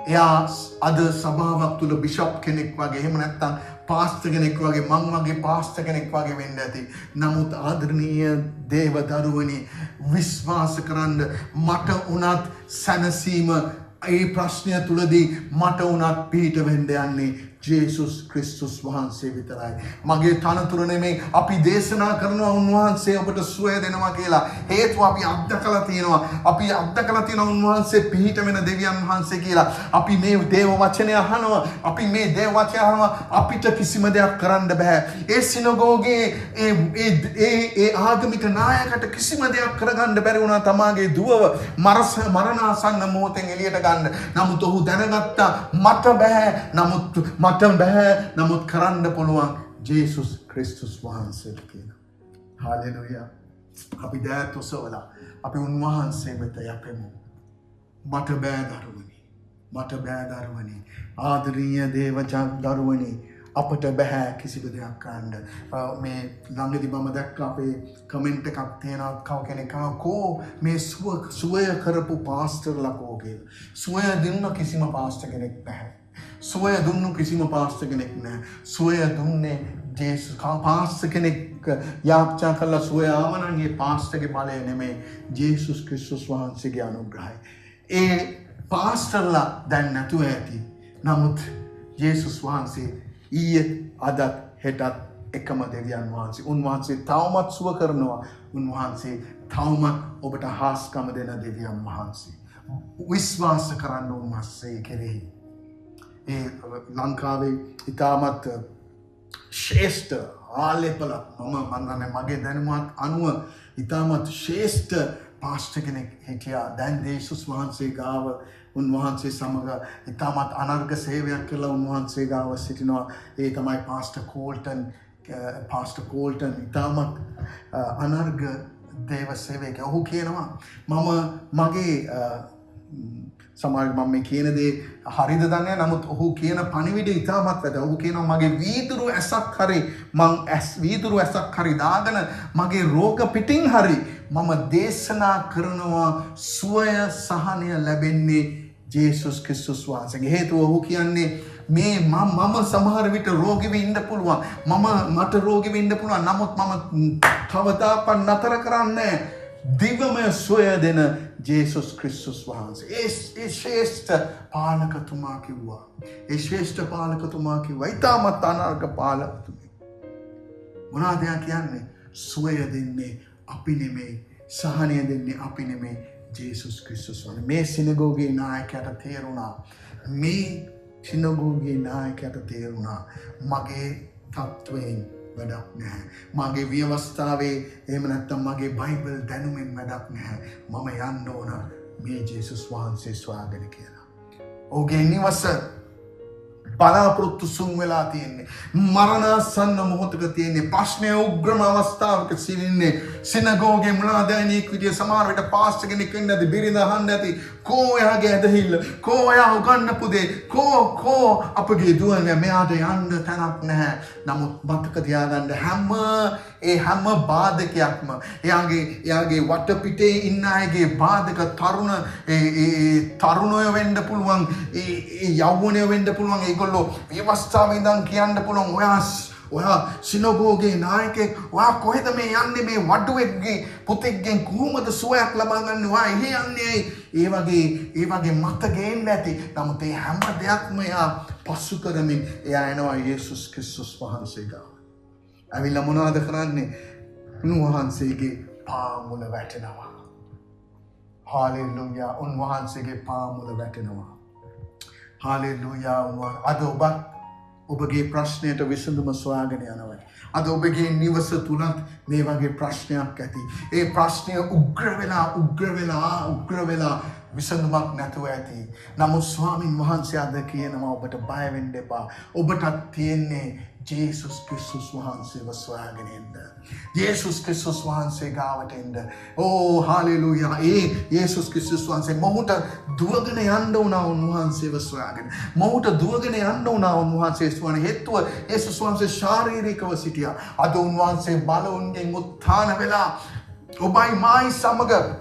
එයා අද සභාවක් තුල බිෂප් කෙනෙක් වගේ එහෙම නැත්නම් පාස්ටර් කෙනෙක් වගේ මං වගේ පාස්ටර් කෙනෙක් වගේ වෙන්න ඇති. නමුත් ආදරණීය දේව දරුවනේ විශ්වාස කරන්න මට උනත් සැනසීම ඒ ප්‍රශ්නය තුලදී මට උනත් පිහිට වෙන්න යන්නේ ජේසුස් ක්‍රිස්තුස් වහන්සේ විතරයි. මගේ තනතුර නෙමෙයි අපි දේශනා කරනවා උන්වහන්සේ ඔබට සුවය දෙනවා කියලා. හේතුව අපි අත්දකලා තියෙනවා. උන්වහන්සේ පිහිට වෙන දෙවියන් වහන්සේ කියලා. අපි මේ දේව වචනය අහනවා. අපිට කිසිම දෙයක් කරන්න බෑ. ඒ සිනගෝගේ ඒ ආගමික නායකට කිසිම දෙයක් කරගන්න බැරි වුණා තමාගේ දුවව මරණාසන්න මොහොතෙන් එළියට ගන්න. නමුත් ඔහු දැනගත්තා මට බෑ. නමුත් කරන්න පුළුවන් ජේසුස් ක්‍රිස්තුස් වහන්සේට කියලා. හාලෙලුයා. අපි දෑත් ඔසවලා අපි උන්වහන්සේ වෙත යපෙමු. මට බෑ දරුවනි. ආදරණීය දේව දරුවනි අපට බෑ කිසිදු දෙයක් කරන්න. මේ ළඟදී මම දැක්ක අපේ කමෙන්ට් එකක් තියෙනවා කව කෙනෙක් කෝ මේ සුවය කරපු පාස්ටර්ලා කෝ කියලා. සුවය දුන්න කිසිම පාස්ටර් කෙනෙක් නැහැ. සුවය දුන්නේ ජේසුස්. පාස්ටර් කෙනෙක් යාච්ඡා කළා සුවය ආවනම් ඒ පාස්ටර්ගේ බලය නෙමෙයි ජේසුස් ක්‍රිස්තුස් වහන්සේගේ අනුග්‍රහය. ඒ පාස්ටර්ලා දැන් නැතුව ඇති. නමුත් ජේසුස් වහන්සේ ඊයේත් අදත් හෙටත් එකම දෙවියන් වහන්සේ. උන්වහන්සේ තවමත් සුව කරනවා. උන්වහන්සේ තවමත් ඔබට හාස්කම දෙන දෙවියන් වහන්සේ. විශ්වාස කරන්න උන්වහන්සේ කෙරෙහි. ඒ ලංකාවේ ඉතාමත් ශ්‍රේෂ්ඨ ආලේපල මම මගේ දැනුමත් අනුව ඉතාමත් ශ්‍රේෂ්ඨ පාස්ටර් කෙනෙක් හිටියා. දැන් ජේසුස් වහන්සේ ගාව උන්වහන්සේ සමග ඉතාමත් අනර්ග සේවයක් කළා. උන්වහන්සේ ගාව සිටිනවා. ඒ තමයි පාස්ටර් කෝල්ටන් ඉතාමත් අනර්ග දේව සේවක. ඔහු කියනවා මගේ සමහරවිට මම මේ කියන දේ හරිද දන්නේ නැහැ. නමුත් ඔහු කියන පණිවිඩය ඉතාමත් වැදගත්. ඔහු කියනවා මගේ වීදුරු ඇසක් හරි දාගෙන මගේ රෝග පිටින් හරි මම දේශනා කරනවා සුවය සහනය ලැබෙන්නේ ජේසුස් ක්‍රිස්තුස් වහන්සේගේ. හේතුව ඔහු කියන්නේ මේ මම සමහර විට රෝගී වෙන්න පුළුවන්. මට රෝගී වෙන්න පුළුවන්. නමුත් මම කවදාවත් නතර කරන්නේ දිවමය සුවය දෙන ජේසුස් ක්‍රිස්තුස් වහන්සේ. ඒ ශ්‍රේෂ්ඨ පාලකතුමා කිව්වා. ඉතාමත් අනර්ග පාලකතුමෙක්. මොනවද කියන්නේ? සුවය දෙන්නේ අපි නෙමෙයි. සහනය දෙන්නේ අපි නෙමෙයි. ජේසුස් ක්‍රිස්තුස් වහන්සේ. මේ සිනගෝගේ නායකයාට තේරුණා මගේ තත්වයෙන් වැඩක් නැහැ. මගේ ව්‍යවස්ථාවේ එහෙම නැත්නම් මගේ බයිබල් දැනුමෙන් වැඩක් නැහැ. මම යන්න ඕන මේ ජේසුස් වහන්සේ සොයාගෙන කියලා. ඔහුගේ නිවස බලාපොරොත්තු සුන් වෙලා තියෙන්නේ. මරණාසන්න මොහොතක තියෙන්නේ. ප්‍රශ්නය උග්‍රම අවස්ථාවක සිටින්නේ. සිනගෝගේ මුලාදෑනියෙක් විදිය සමහර විට පාස්ටර් කෙනෙක් වෙන්න ඇති. බිරිඳ අහන්න ඇති. කෝ එයාගේ ඇදහිල්ල. කෝ එයා උගන්වපු දේ. කෝ අපගේ දුවන්නේ මෙයාට යන්න තැනක් නැහැ. නමුත් මතක තියාගන්න හැම බාධකයක්ම එයාගේ වටපිටේ ඉන්න අයගේ බාධක තරුණයෝ වෙන්න පුළුවන්. ඒ යෞවනයෝ වෙන්න පුළුවන්. ඒගොල්ලෝ විවස්ථාවේ ඉඳන් කියන්න පුළුවන් ඔයා සිනගෝගේ නායකයෙක්. ඔයා කොහෙද මේ යන්නේ මේ වඩුවෙක්ගේ පුතෙක්ගෙන් කොහොමද සුවයක් ලබා ගන්න? ඔයා එහෙ යන්නේ ඒ වගේ මත ගේන්න ඇති. නමුත් ඒ හැම දෙයක්ම එයා පසු කරමින් එයා එනවා යේසුස් ක්‍රිස්තුස් වහන්සේ ගාව. ඇවිල්ලා මොනවද කරන්නේ? උන්වහන්සේගේ පාමුල වැටෙනවා. හාලෙලූයා. උන්වහන්සේගේ පාමුල වැටෙනවා. හාලෙලූයා. අද ඔබගේ ප්‍රශ්නයට විසඳුම සොයාගෙන යනවා. අද ඔබගේ නිවස තුලත් මේ වගේ ප්‍රශ්නයක් ඇති. ඒ ප්‍රශ්නය උග්‍ර වෙලා විසඳුමක් නැතුව ඇති. නමුත් ස්වාමින් වහන්සේ අද කියනවා ඔබට බය වෙන්න එපා. ඔබටත් තියෙන්නේ ජේසුස් ක්‍රිස්තුස් වහන්සේව සොයාගෙන එන්න. ජේසුස් ක්‍රිස්තුස් වහන්සේ ගාවට එන්න. ඕ හාලෙලූයා. ඒ ජේසුස් ක්‍රිස්තුස් වහන්සේ මොහුට දුවගෙන යන්න උනා උන්වහන්සේව සොයාගෙන. මොහුට දුවගෙන යන්න උනා උන්වහන්සේ සොයන හේතුව ජේසුස් වහන්සේ ශාරීරිකව සිටියා. අද උන්වහන්සේ බලවුන්ගෙන් උත්ථාන වෙලා ඔබයි මායි සමග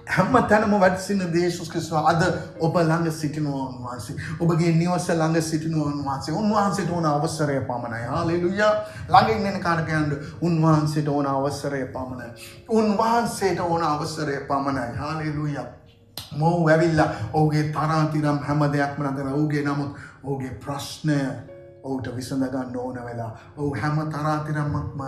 හැම තැනම වැඩසින ජේසුස් ක්‍රිස්තුස් අද ඔබ ළඟ සිටිනවා උන්වහන්සේ. ඔබගේ නිවස ළඟ සිටිනවා උන්වහන්සේ. උන්වහන්සේට ඕන අවසරය පමණයි. හාලෙලූයා. ළඟින් එන කාට කියන්න උන්වහන්සේට ඕන අවසරය පමණයි. උන්වහන්සේට ඕන අවසරය පමණයි. හාලෙලූයා. මොහු ඇවිල්ලා ඔහුගේ තරාතිරම් හැම දෙයක්ම නතර ඔහුගේ නමුත් ඔහුගේ ප්‍රශ්නය ඔහුට විසඳ ගන්න ඕන වෙලා ඔහු හැම තරාතිරම්ක්ම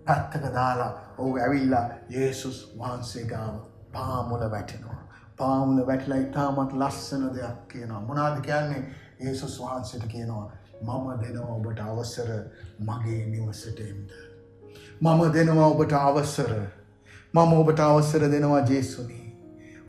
පැත්තක දාලා ඔහු ඇවිල්ලා යේසුස් වහන්සේ ගාව පාමුල වැටෙනවා. පාමුල වැටිලා ඉතාමත් ලස්සන දෙයක් කියනවා. මොනවද කියන්නේ? යේසුස් වහන්සේට කියනවා මම දෙනවා ඔබට අවසර මගේ නිවසට එන්න. මම දෙනවා ඔබට අවසර. මම ඔබට අවසර දෙනවා ජේසුනි.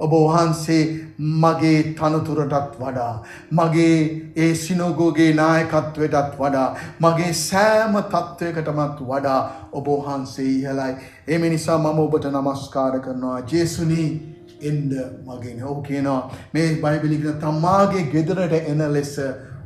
ඔබ වහන්සේ මගේ තනතුරටත් වඩා මගේ ඒ සිනගෝගේ නායකත්වයටත් වඩා මගේ සෑම තත්වයකටමත් වඩා ඔබ වහන්සේ ඉහළයි. ඒ නිසා මම ඔබට නමස්කාර කරනවා ජේසුනි එන්න මගේ. ඔව් කියනවා මේ බයිබලයේ කියන තමාගේ ගෙදරට එන ලෙස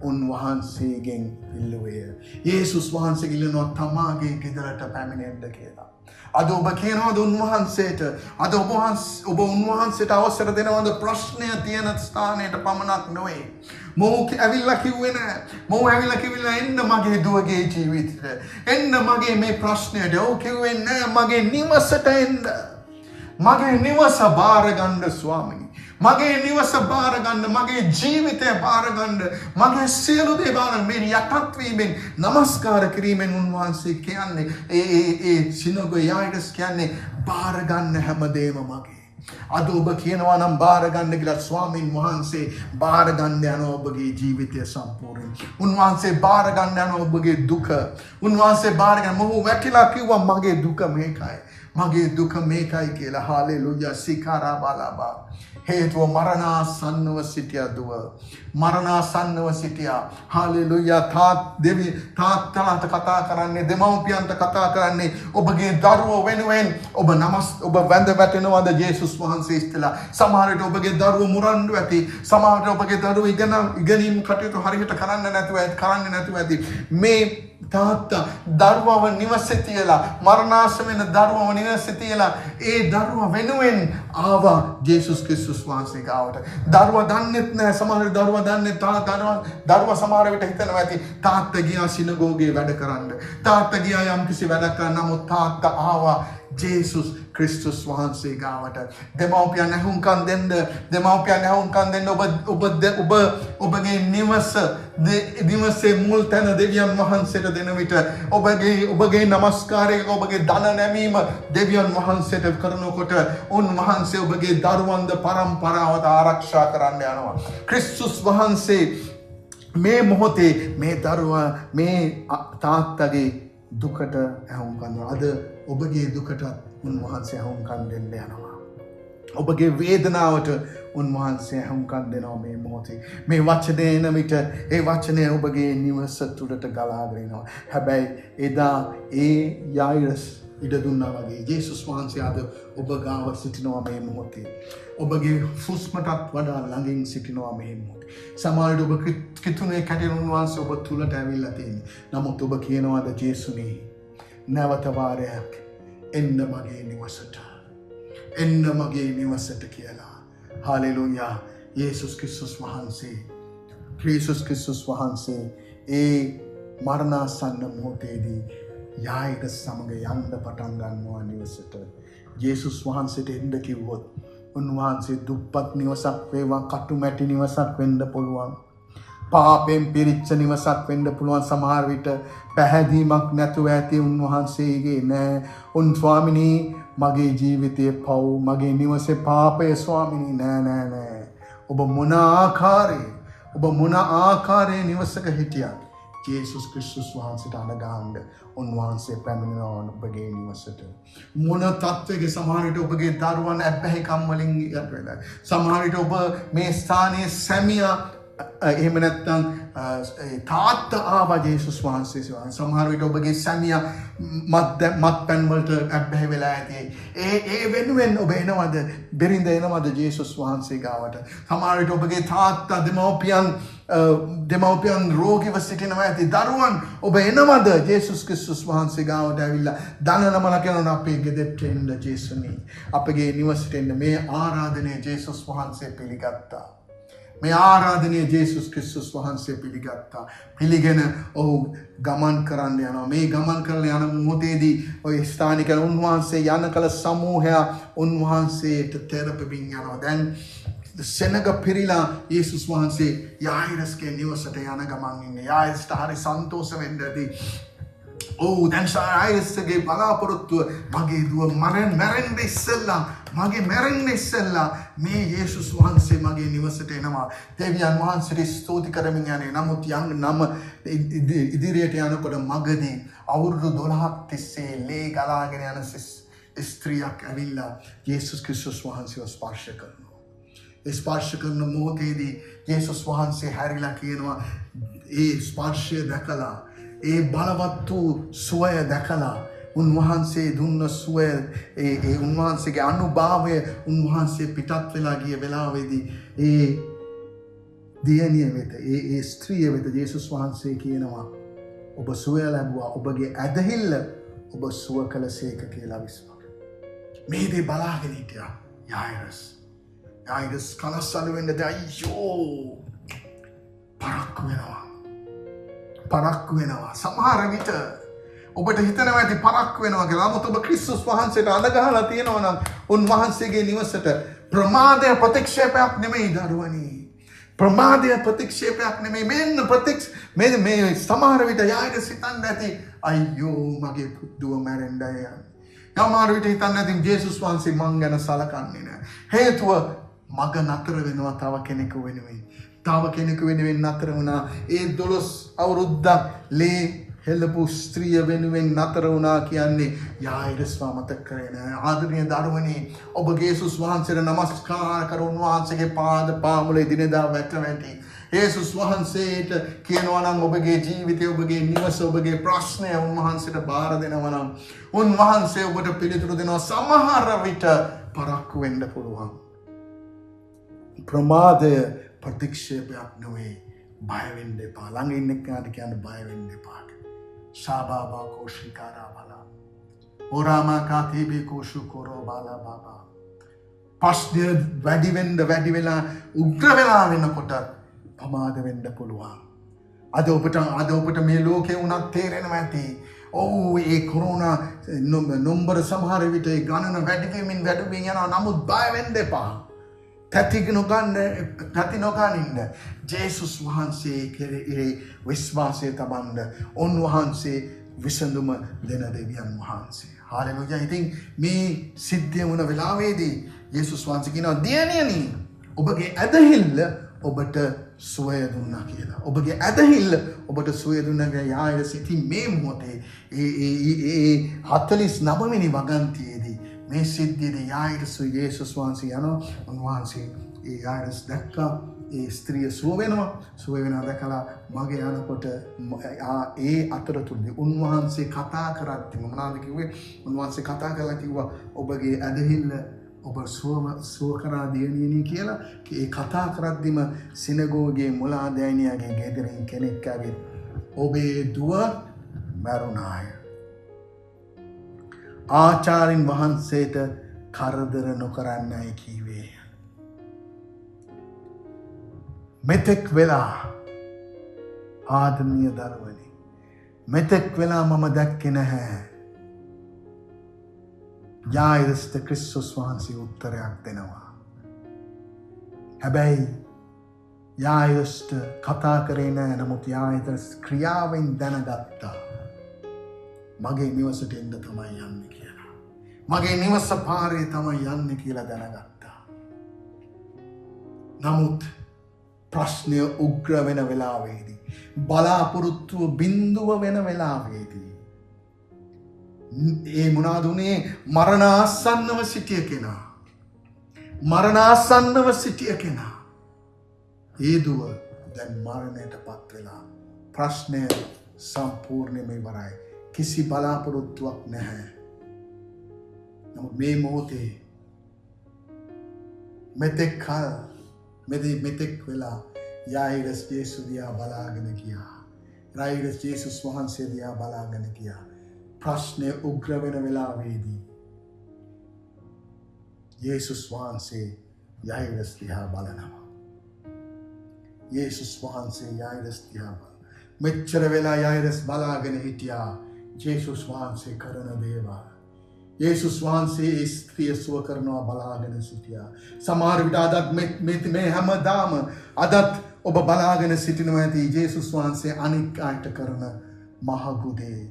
උන්වහන්සේගෙන් ඉල්ලුවේය. යේසුස් වහන්සේ ඉල්ලනවා තමාගේ ගෙදරට පැමිණෙන්න කියලා. අද ඔබ කියනවාද උන්වහන්සේට? අද ඔබ උන්වහන්සේට අවසර දෙනවද ප්‍රශ්නය තියෙන ස්ථානයට පමණක් නොවේ? මොහු ඇවිල්ලා කිව්වේ නෑ. මොහු ඇවිල්ලා කිව්විලා එන්න මගේ දුවගේ ජීවිතේට. එන්න මගේ මේ ප්‍රශ්නයට. ඔහු කිව්වේ නෑ මගේ නිවසට එන්න. මගේ නිවස බාර ගන්න ස්වාමීනි. මගේ නිවස බාර ගන්න, මගේ ජීවිතය බාර ගන්න, මගේ සියලු දේ බාර ගන්න. මේ යටත් වීමෙන් නමස්කාර කිරීමෙන් උන්වහන්සේ කියන්නේ ඒ සිනගෝ යායිඩස් කියන්නේ බාර ගන්න හැමදේම මගේ. අද ඔබ කියනවා නම් බාර ගන්න කියලා ස්වාමීන් වහන්සේ බාර ගන්න යනවා ඔබගේ ජීවිතය සම්පූර්ණ. උන්වහන්සේ බාර ගන්න යනවා ඔබගේ දුක. උන්වහන්සේ බාර ගන්න මොහු වැටිලා කිව්වා මගේ දුක මේකයි. මගේ දුක මේකයි කියලා. හාලෙලූයා. සිකාරා බලාබා. හේතුව මරණාසන්නව සිටියා දුව. මරණාසන්නව සිටියා. හාලෙලූයා. තාත්තලාට කතා කරන්නේ, දෙමව්පියන්ට කතා කරන්නේ ඔබගේ දරුවෝ වෙනුවෙන් ඔබ වැඳ වැටෙනවද ජේසුස් වහන්සේ ඉස්සෙල්ලා? සමහර විට ඔබගේ දරුවෝ මුරණ්ඩු ඇති. සමහර විට ඔබගේ දරුවෝ ඉගෙනීම් කටයුතු හරියට කරන්නේ නැතුව ඇති. මේ තාත්තා දරුවව නිවසේ තියලා මරණාසන්න වෙන දරුවව නිවසේ තියලා ඒ දරුවා වෙනුවෙන් ආවා ජේසුස් ක්‍රිස්තුස් වහන්සේ ගාවට. දරුවා දන්නේත් නැහැ. සමහර දරුවා දන්නේ දරුවා සමහර විට හිතනවා ඇති තාත්තා ගියා සිනගෝගේ වැඩ කරන්න. තාත්තා ගියා යම්කිසි වැඩක් කරන්න. නමුත් තාත්තා ආවා ජේසුස් ක්‍රිස්තුස් වහන්සේ ගාවට. දෙමව්පියන් ඇහුම්කන් දෙන්න ඔබගේ නිවසේ මුල් තැන දෙවියන් වහන්සේට දෙන විට ඔබගේ නමස්කාරයක ඔබගේ දන නැමීම දෙවියන් වහන්සේට කරනකොට උන්වහන්සේ ඔබගේ දරුවන්ද පරම්පරාවට ආරක්ෂා කරන්න යනවා. ක්‍රිස්තුස් වහන්සේ මේ මොහොතේ මේ දරුවා මේ තාත්තගේ දුකට ඇහුම්කන් දෙනවා. අද ඔබගේ දුකට උන්වහන්සේ ඇහුම්කන් දෙන්න යනවා. ඔබගේ වේදනාවට උන්වහන්සේ ඇහුම්කන් දෙනවා මේ මොහොතේ. මේ වචනේ එන විට ඒ වචනය ඔබගේ නිවස තුළට ගලාගෙන එනවා. හැබැයි එදා ඒ යායිරස් ඉඩ දුන්නා වගේ ජේසුස් වහන්සේ අද ඔබ ගාව සිටිනවා මේ මොහොතේ. ඔබගේ හුස්මටත් වඩා ළඟින් සිටිනවා මේ මොහොතේ. සමහර විට ඔබ කිතුනේ කැටෙන උන්වහන්සේ ඔබ තුලට ඇවිල්ලා තියෙන්නේ. නමුත් ඔබ කියනවාද ජේසුනේ නැවත වාරයක් එන්න මගේ නිවසට. එන්න මගේ නිවසට කියලා. හාලෙලූයා. යේසුස් ක්‍රිස්තුස් වහන්සේ ඒ මරණාසන්න මොහොතේදී යායිරස් සමග යන්න පටන් ගන්නවා නිවසට. ජේසුස් වහන්සේට එන්න කිව්වොත් උන්වහන්සේ දුප්පත් නිවසක් වේවා, කටුමැටි නිවසක් වෙන්න පුළුවන්. පාපෙන් පිරිච්ච නිවසක් වෙන්න පුළුවන්. සමහර විට පැහැදීමක් නැතුව ඇති උන්වහන්සේගේ නෑ. උන් ස්වාමිනී මගේ ජීවිතයේ පව්, මගේ නිවසේ පාපය ස්වාමිනී නෑ. ඔබ මොන ආකාරයේ නිවසක හිටියත් ජේසුස් ක්‍රිස්තුස් වහන්සේට අඬගන්න උන්වහන්සේ පැමිණෙනවා ඔබගේ නිවසට. මොන තත්වයක සමහර විට ඔබගේ දරුවන් ඇබ්බැහිකම් වලින් යට වෙලා, සමහර විට ඔබ මේ ස්ථානයේ සැමියා එහෙම නැත්නම් තාත්තා ආවා ජේසුස් වහන්සේ. සමහර විට ඔබගේ සැමියා මත්පැන් වලට ඇබ්බැහි වෙලා ඇති. ඒ වෙනුවෙන් ඔබ එනවද? බිරිඳ එනවද ජේසුස් වහන්සේ ගාවට? සමහර විට ඔබගේ තාත්තා දෙමව්පියන් රෝගීව සිටිනවා ඇති. දරුවන් ඔබ එනවද ජේසුස් ක්‍රිස්තුස් වහන්සේ ගාවට ඇවිල්ලා දනනමල කියනවා අපේ ගෙදරට එන්න ජේසුනි, අපගේ නිවසට එන්න. මේ ආරාධනය ජේසුස් වහන්සේ පිළිගත්තා. මේ ආරාධනය ජේසුස් ක්‍රිස්තුස් වහන්සේ පිළිගත්තා. පිළිගෙන ඔහු ගමන් කරන්න යනවා. මේ ගමන් කරලා යන මොහොතේදී ඔය ස්ථානික උන්වහන්සේ යන කල සමූහය උන්වහන්සේට තෙරපමින් යනවා. දැන් සෙනග පිරීලා යේසුස් වහන්සේ යායිරස්ගේ නිවසට යන ගමන් ඉන්නේ. යායිරස්ට හරි සන්තෝෂ වෙන්න ඇති. දැන් යායිරස්ගේ බලාපොරොත්තුව මගේ දුව මැරෙන්න ඉස්සෙල්ලා මේ යේසුස් වහන්සේ මගේ නිවසට එනවා. දෙවියන් වහන්සේට ස්තුති කරමින් යන්නේ. නමුත් ඉදිරියට යනකොට මගදී අවුරුදු 12ක් තිස්සේ ලේ ගලාගෙන යන ස්ත්‍රියක් ඇවිල්ලා යේසුස් ක්‍රිස්තුස් වහන්සේව ස්පර්ශ කරනවා. ඒ ස්පර්ශ කරන මොහොතේදී යේසුස් වහන්සේ හැරිලා කියනවා, ඒ ස්පර්ශය දැකලා, ඒ බලවත් වූ සුවය දැකලා, උන්වහන්සේ දුන්න සුවය, ඒ උන්වහන්සේගේ අනුභවය උන්වහන්සේ පිටත් වෙලා ගිය වෙලාවේදී ඒ දියණිය වෙත, ඒ ස්ත්‍රිය වෙත යේසුස් වහන්සේ කියනවා, ඔබ සුවය ලැබුවා, ඔබගේ ඇදහිල්ල ඔබ සුව කළසේක කියලා විශ්වාස. මේ දේ බලාගෙන හිටියා යායිරස්. කනස්සලු වෙන්න අයියෝ පරක්කු වෙනවා. සමහර විට ඔබට හිතනවා ඇති පරක්කු වෙනවා කියලා. නමුත් ඔබ ක්‍රිස්තුස් වහන්සේට අඳගහලා තියෙනවා නම් උන්වහන්සේගේ නිවසට ප්‍රමාදය ප්‍රතික්ෂේපයක් නෙමෙයි දරුවනි. ප්‍රමාදය ප්‍රතික්ෂේපයක් නෙමෙයි. මේ සමහර විට යායිරස් හිතන්න ඇති අයියෝ මගේ පුතුව මැරෙන්න යන්නේ. සමහර විට හිතන්න ඇති ජේසුස් වහන්සේ මං ගැන සලකන්නේ නැහැ. හේතුව මග නතර වෙනවා තව කෙනෙකු වෙනුවෙන්. නතර වුණා. ඒ 12 අවුරුද්දක් ලේ හෙළපු ස්ත්‍රිය වෙනුවෙන් නතර වුණා කියන්නේ යායිරස්ව මතක කරගෙන. ආදරණීය දරුවනි, ඔබ යේසුස් වහන්සේට නමස්කාර කර උන්වහන්සේගේ පාද පාමුල දිනදා වැටි. යේසුස් වහන්සේට කියනවා නම් ඔබගේ ජීවිතය, ඔබගේ නිවස, ඔබගේ ප්‍රශ්නය උන්වහන්සේට බාර දෙනවා නම් උන්වහන්සේ ඔබට පිළිතුරු දෙනවා. සමහර විට පරක්කු වෙන්න පුළුවන්. ප්‍රමාදය ප්‍රතික්ෂේපයක් නෙවෙයි. බය වෙන්න එපා. ළඟ ඉන්න කෙනාට කියන්න බය වෙන්න එපා. ශාබාබා කෝෂිකාරා බලා. ඕරාමා කාතීබී කෝෂුකෝරෝ බලා බාබා. ප්‍රශ්නය වැඩි වෙලා උග්‍ර වෙලා වෙනකොට ප්‍රමාද වෙන්න පුළුවන්. අද ඔබට මේ ලෝකේ උනත් තේරෙනවා ඇති. ඒ කොරෝනා නම්බර සමහර විට ගණන වැඩි වෙමින් යනවා. නමුත් බය වෙන්න එපා. තැති නොගනින්න. ජේසුස් වහන්සේ කෙරෙහි විශ්වාසය තබන්න. උන්වහන්සේ විසඳුම දෙන දෙවියන් වහන්සේ. හාලෙලූයා. ඉතින් මේ සිද්ධිය වුණ වෙලාවේදී යේසුස් වහන්සේ කියනවා, දියණියනි, ඔබගේ ඇදහිල්ල ඔබට සුවය දුන්නා කියලා. ඔබගේ ඇදහිල්ල ඔබට සුවය දුන්නා කියලා යායිරස් ඉතින් මේ මොහොතේ ඒ 49 වෙනි වගන්තියේදී මේ සිද්ධියේදී යායිරස් යේසුස් වහන්සේ යනවා. උන්වහන්සේ ඒ යායිරස් දැක්කා. ඒ ස්ත්‍රිය සුව වෙනවා දැකලා මගේ යනකොට ඒ අතරතුරදී උන්වහන්සේ කතා කරද්දි මොනවාද කිව්වේ? උන්වහන්සේ කතා කරලා කිව්වා, ඔබගේ ඇදහිල්ල ඔබ සුව කරා දියණියනි කියලා. ඒ කතා කරද්දිම සිනගෝගේ මුලාදෑනියාගේ ගෙදරින් කෙනෙක් ඇවිත් ඔබේ දුව මැරුණාය. ආචාර්යින් වහන්සේට කරදර නොකරන්නයි කීවේ. මෙතෙක් වෙලා ආදරණීය දරුවනි, මෙතෙක් වෙලා මම දැක්කේ නැහැ. යායිරස්ට ක්‍රිස්තුස් වහන්සේ උත්තරයක් දෙනවා. හැබැයි යායිරස්ට කතා කරේ නැහැ. නමුත් යායිරස් ක්‍රියාවෙන් දැනගත්තා. මගේ නිවසට එන්න තමයි යන්නේ කියලා. මගේ නිවස පාරේ තමයි යන්නේ කියලා දැනගත්තා. නමුත් ප්‍රශ්නය උග්‍ර වෙන වෙලාවේදී, බලාපොරොත්තුව බිඳුව වෙන වෙලාවේදී, ඒ මොනවද උනේ? මරණාසන්නව සිටිය කෙනා. මරණාසන්නව සිටිය කෙනා. ඒ දුව දැන් මරණයට පත් වෙලා. ප්‍රශ්නය සම්පූර්ණයෙන්ම ඉවරයි. කිසි බලාපොරොත්තුවක් නැහැ. නමුත් මේ මොහොතේ මෙතෙක් වෙලා යායිරස් ජේසුස් දිහා බලාගෙන ගියා. යායිරස් ජේසුස් වහන්සේ දිහා බලාගෙන ගියා. ප්‍රශ්නය උග්‍ර වෙන වෙලාවේදී යේසුස් වහන්සේ යායිරස් දිහා බලනවා. යේසුස් වහන්සේ යායිරස් දිහා බලනවා. මෙච්චර වෙලා යායිරස් බලාගෙන හිටියා යේසුස් වහන්සේ කරන දේවල්. යේසුස් වහන්සේ ස්ත්‍රිය සුව කරනවා බලාගෙන සිටියා. සමහර විට අදත් මේ හැමදාම අදත් ඔබ බලාගෙන සිටිනවා ඇති යේසුස් වහන්සේ අනික් අයට කරන මහඟු දේ,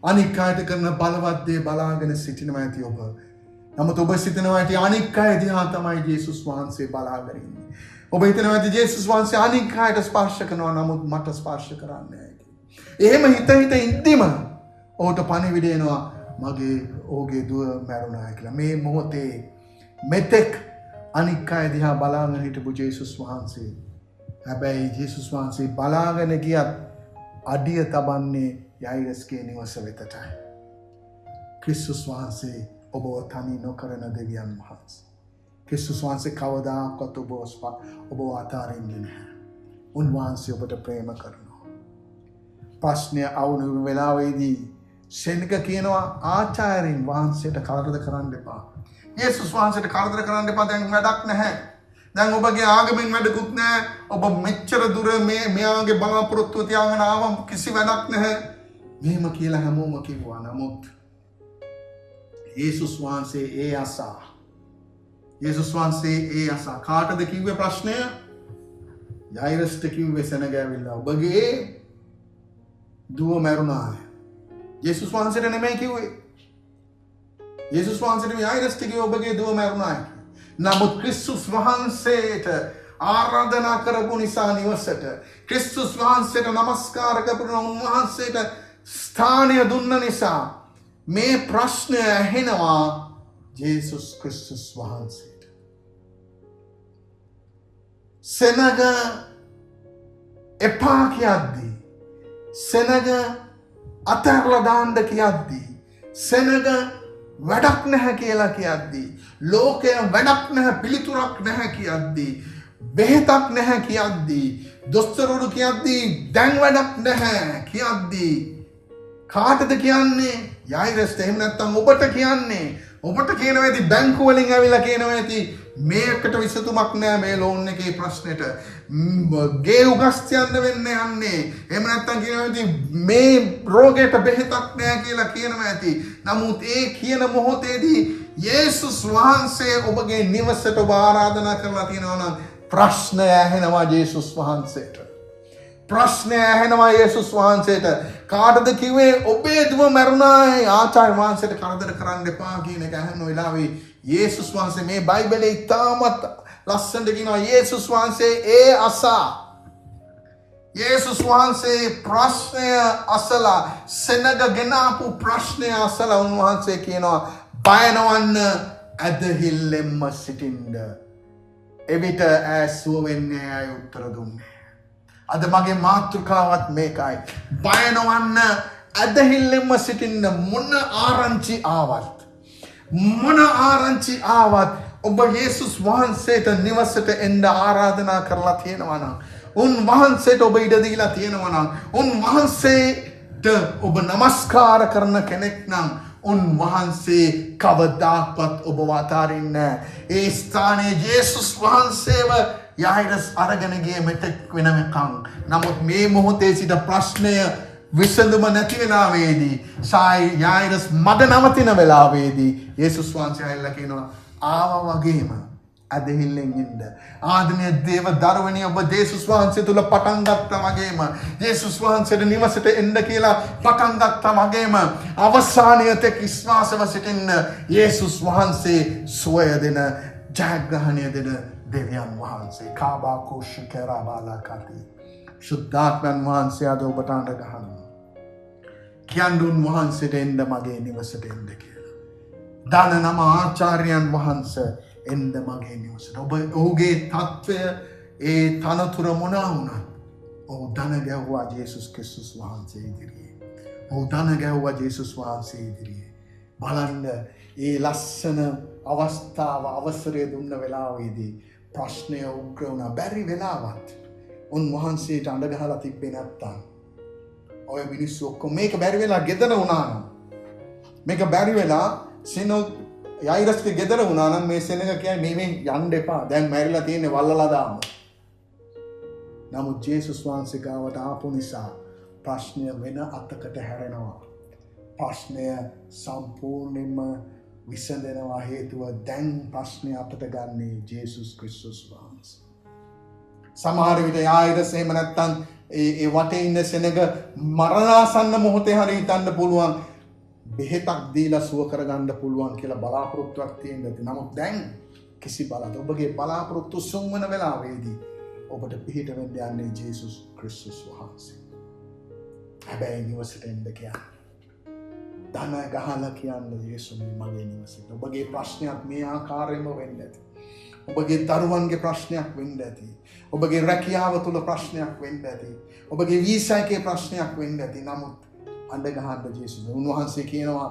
අනික් අයට කරන බලවත් දේ බලාගෙන සිටිනවා ඇති ඔබ. නමුත් ඔබ සිටිනවා ඇති අනික් අය දිහා තමයි යේසුස් වහන්සේ බලාගෙන ඉන්නේ. ඔබ හිතනවා ඇති යේසුස් වහන්සේ අනික් අයට ස්පර්ශ කරනවා, නමුත් මට ස්පර්ශ කරන්නේ නැහැ කියලා. එහෙම හිත ඉද්දිම ඔහුට පණිවිඩ එනවා මගේ ඔහුගේ දුව මැරුණා කියලා. මේ මොහොතේ මෙතෙක් අනික් අය දිහා බලාගෙන හිටපු යේසුස් වහන්සේ, හැබැයි යේසුස් වහන්සේ බලාගෙන ගියත් අඩිය තබන්නේ යායිරස්ගේ නිවස වෙතටයි. ක්‍රිස්තුස් වහන්සේ ඔබව තනි නොකරන දෙවියන් වහන්සේ. ක්‍රිස්තුස් වහන්සේ කවදාකවත් ඔබව අතාරින්නේ නැහැ. උන්වහන්සේ ඔබට ප්‍රේම කරනවා. ප්‍රශ්නය අවුල් වෙලාවේදී සෙනග කියනවා ආචාර්යින් වහන්සේට කරදර කරන්න එපා. යේසුස් වහන්සේට කරදර කරන්න එපා. දැන් වැඩක් නැහැ. දැන් ඔබගේ ආගමෙන් වැඩකුත් නැහැ. ඔබ මෙච්චර දුර මෙයාගේ බලාපොරොත්තුව තියාගෙන ආවම කිසි වැඩක් නැහැ. මෙහෙම කියලා හැමෝම කිව්වා. නමුත් යේසුස් වහන්සේ යේසුස් වහන්සේ කාටද කිව්වේ ප්‍රශ්නය? යායිරස්ට කිව්වේ සෙනග ඇවිල්ලා ඔබගේ දුව මැරුණා. යේසුස් වහන්සේට නෙමෙයි කිව්වේ. යේසුස් වහන්සේට යායිරස්ට කිව්වේ ඔබගේ දුව මැරුණා. නමුත් ක්‍රිස්තුස් වහන්සේට ආරාධනා කරපු නිසා නිවසට, ක්‍රිස්තුස් වහන්සේට নমස්කාර කරපු උන්වහන්සේට ස්ථානය දුන්න නිසා මේ ප්‍රශ්නය ඇහෙනවා යේසුස් ක්‍රිස්තුස් වහන්සේට. සෙනග එපා කියද්දී, සෙනග අතහැරලා දාන්න කියද්දී, සෙනග වැඩක් නැහැ කියලා කියද්දී, ලෝකය වැඩක් නැහැ, පිළිතුරක් නැහැ කියද්දී, බෙහෙතක් නැහැ කියද්දී, දොස්තරවරු කියද්දී දැන් වැඩක් නැහැ කියද්දී කාටද කියන්නේ? යායිරස්ට. එහෙම නැත්නම් ඔබට කියන්නේ. ඔබට කියනවා ඇති බැංකු වලින් ඇවිල්ලා කියනවා ඇති මේකට විසඳුමක් නෑ මේ ලෝන් එකේ ප්‍රශ්නෙට. ගේ උගස් යන්න වෙන්නේ යන්නේ. එහෙම නැත්නම් කියනවා ඇති මේ රෝගයට බෙහෙතක් නෑ කියලා කියනවා ඇති. නමුත් ඒ කියන මොහොතේදී යේසුස් වහන්සේ ඔබගේ නිවසට ඔබ ආරාධනා කරලා තියෙනවා නම් ප්‍රශ්නය ඇහෙනවා යේසුස් වහන්සේට. ප්‍රශ්නය ඇහෙනවා යේසුස් වහන්සේට. කාටද කිව්වේ ඔබේ දුව මැරුණායි ආචාර්ය වහන්සේට කරදර කරන්න එපා කියන එක ඇහෙන වෙලාවේ යේසුස් වහන්සේ මේ බයිබලයේ ඉතාමත් ලස්සනට කියනවා යේසුස් වහන්සේ යේසුස් වහන්සේ ප්‍රශ්නය අසලා, සෙනග ගෙනාපු ප්‍රශ්නය අසලා උන්වහන්සේ කියනවා බය නොවන්න, ඇදහිල්ලෙන්ම සිටින්න. එවිට ඈසුව වෙන්නේ අය උත්තර දුන්නේ. අද මගේ මාතෘකාවත් මේකයි. බය නොවන්න, ඇදහිල්ලෙන්ම සිටින්න. මොන ආරංචි ආවත් ඔබ යේසුස් වහන්සේට නිවසට එන්න ආරාධනා කරලා තියෙනවා නම්, උන්වහන්සේට ඔබ ඉඩ දීලා තියෙනවා නම්, උන්වහන්සේට ඔබ নমස්කාර කරන කෙනෙක් නම්, උන්වහන්සේ කවදාවත් ඔබව අතාරින්නේ නැහැ. ඒ ස්ථානයේ යේසුස් වහන්සේව යායිරස් අරගෙන ගියේ මෙතෙක් වෙනකන්. නමුත් මේ මොහොතේ සිට ප්‍රශ්නය විසඳුම නැති වෙලාවේදී යායිරස් මඩ නවතින වෙලාවේදී යේසුස් වහන්සේ ඇවිල්ලා කියනවා ආවා වගේම ඇදහිල්ලෙන් ඉන්න. ආදරණීය දේව දරුවනි ඔබ යේසුස් වහන්සේ තුල පටන් ගත්තා වගේම යේසුස් වහන්සේට නිවසට එන්න කියලා පටන් ගත්තා වගේම අවසානයේ තෙක් විශ්වාසව සිටින්න යේසුස් වහන්සේ සුවය දෙන ජයග්‍රහණය දෙන දෙවියන් වහන්සේ කාබා කුෂ කරබාලා කටි සුද්ධාත්මයන් වහන්සේ අද ඔබට අඬ ගහනවා. කියන්දුන් වහන්සේට එන්න මගේ නිවසට එන්න කියලා. දාන නම ආචාර්යයන් වහන්සේ එන්න මගේ නිවසට. ඔහුගේ තත්වය ඒ තනතුර මොනවා වුණත් ඔහු දන ගැහුවා යේසුස් ක්‍රිස්තුස් වහන්සේ ඉදිරියේ. ඔහු දන ගැහුවා යේසුස් වහන්සේ ඉදිරියේ. බලන්න ඒ ලස්සන අවස්ථාව අවසරය දුන්න වෙලාවේදී ප්‍රශ්නය උග්‍ර වුණා. බැරි වෙලාවත් උන්වහන්සේට අඬ ගහලා තිබ්බේ නැත්තම් ඔය මිනිස්සු ඔක්කොම මේක බැරි වෙලා ගෙදර වුණා නම් මේක බැරි වෙලා යායිරස්ගේ ගෙදර වුණා නම් මේ සෙනඟ කියන්නේ මේ යන්න එපා. දැන් මැරිලා තියෙන්නේ වල්ලලා දාන්න. නමුත් ජේසුස් වහන්සේ ගාවට ආපු නිසා ප්‍රශ්නය වෙන අතකට හැරෙනවා. ප්‍රශ්නය සම්පූර්ණයෙන්ම විසඳෙනවා. හේතුව දැන් ප්‍රශ්නය අතට ගන්නේ ජේසුස් ක්‍රිස්තුස් වහන්සේ. සමහර විට යායිරස් එහෙම නැත්තම් ඒ වටේ ඉන්න සෙනඟ මරණාසන්න මොහොතේ හරි හිතන්න පුළුවන් බෙහෙතක් දීලා සුව කරගන්න පුළුවන් කියලා බලාපොරොත්තුවක් තියෙනවා. නමුත් දැන් කිසි ඔබගේ බලාපොරොත්තු සුන්වන වෙලාවේදී ඔබට පිහිට වෙන්න යන්නේ ජේසුස් ක්‍රිස්තුස් වහන්සේ. හැබැයි නිවසට එන්න කියන්නේ. ධන ගහලා කියන්නේ යේසුනේ මගේ නිවසට. ඔබගේ ප්‍රශ්නයක් මේ ආකාරයෙන්ම වෙන්න ඇති. ඔබගේ දරුවන්ගේ ප්‍රශ්නයක් වෙන්න ඇති. ඔබගේ රැකියාව තුල ප්‍රශ්නයක් වෙන්න ඇති. ඔබගේ වීසා එකේ ප්‍රශ්නයක් වෙන්න ඇති. නමුත් අඬ ගහන්න ජේසුස්. උන්වහන්සේ කියනවා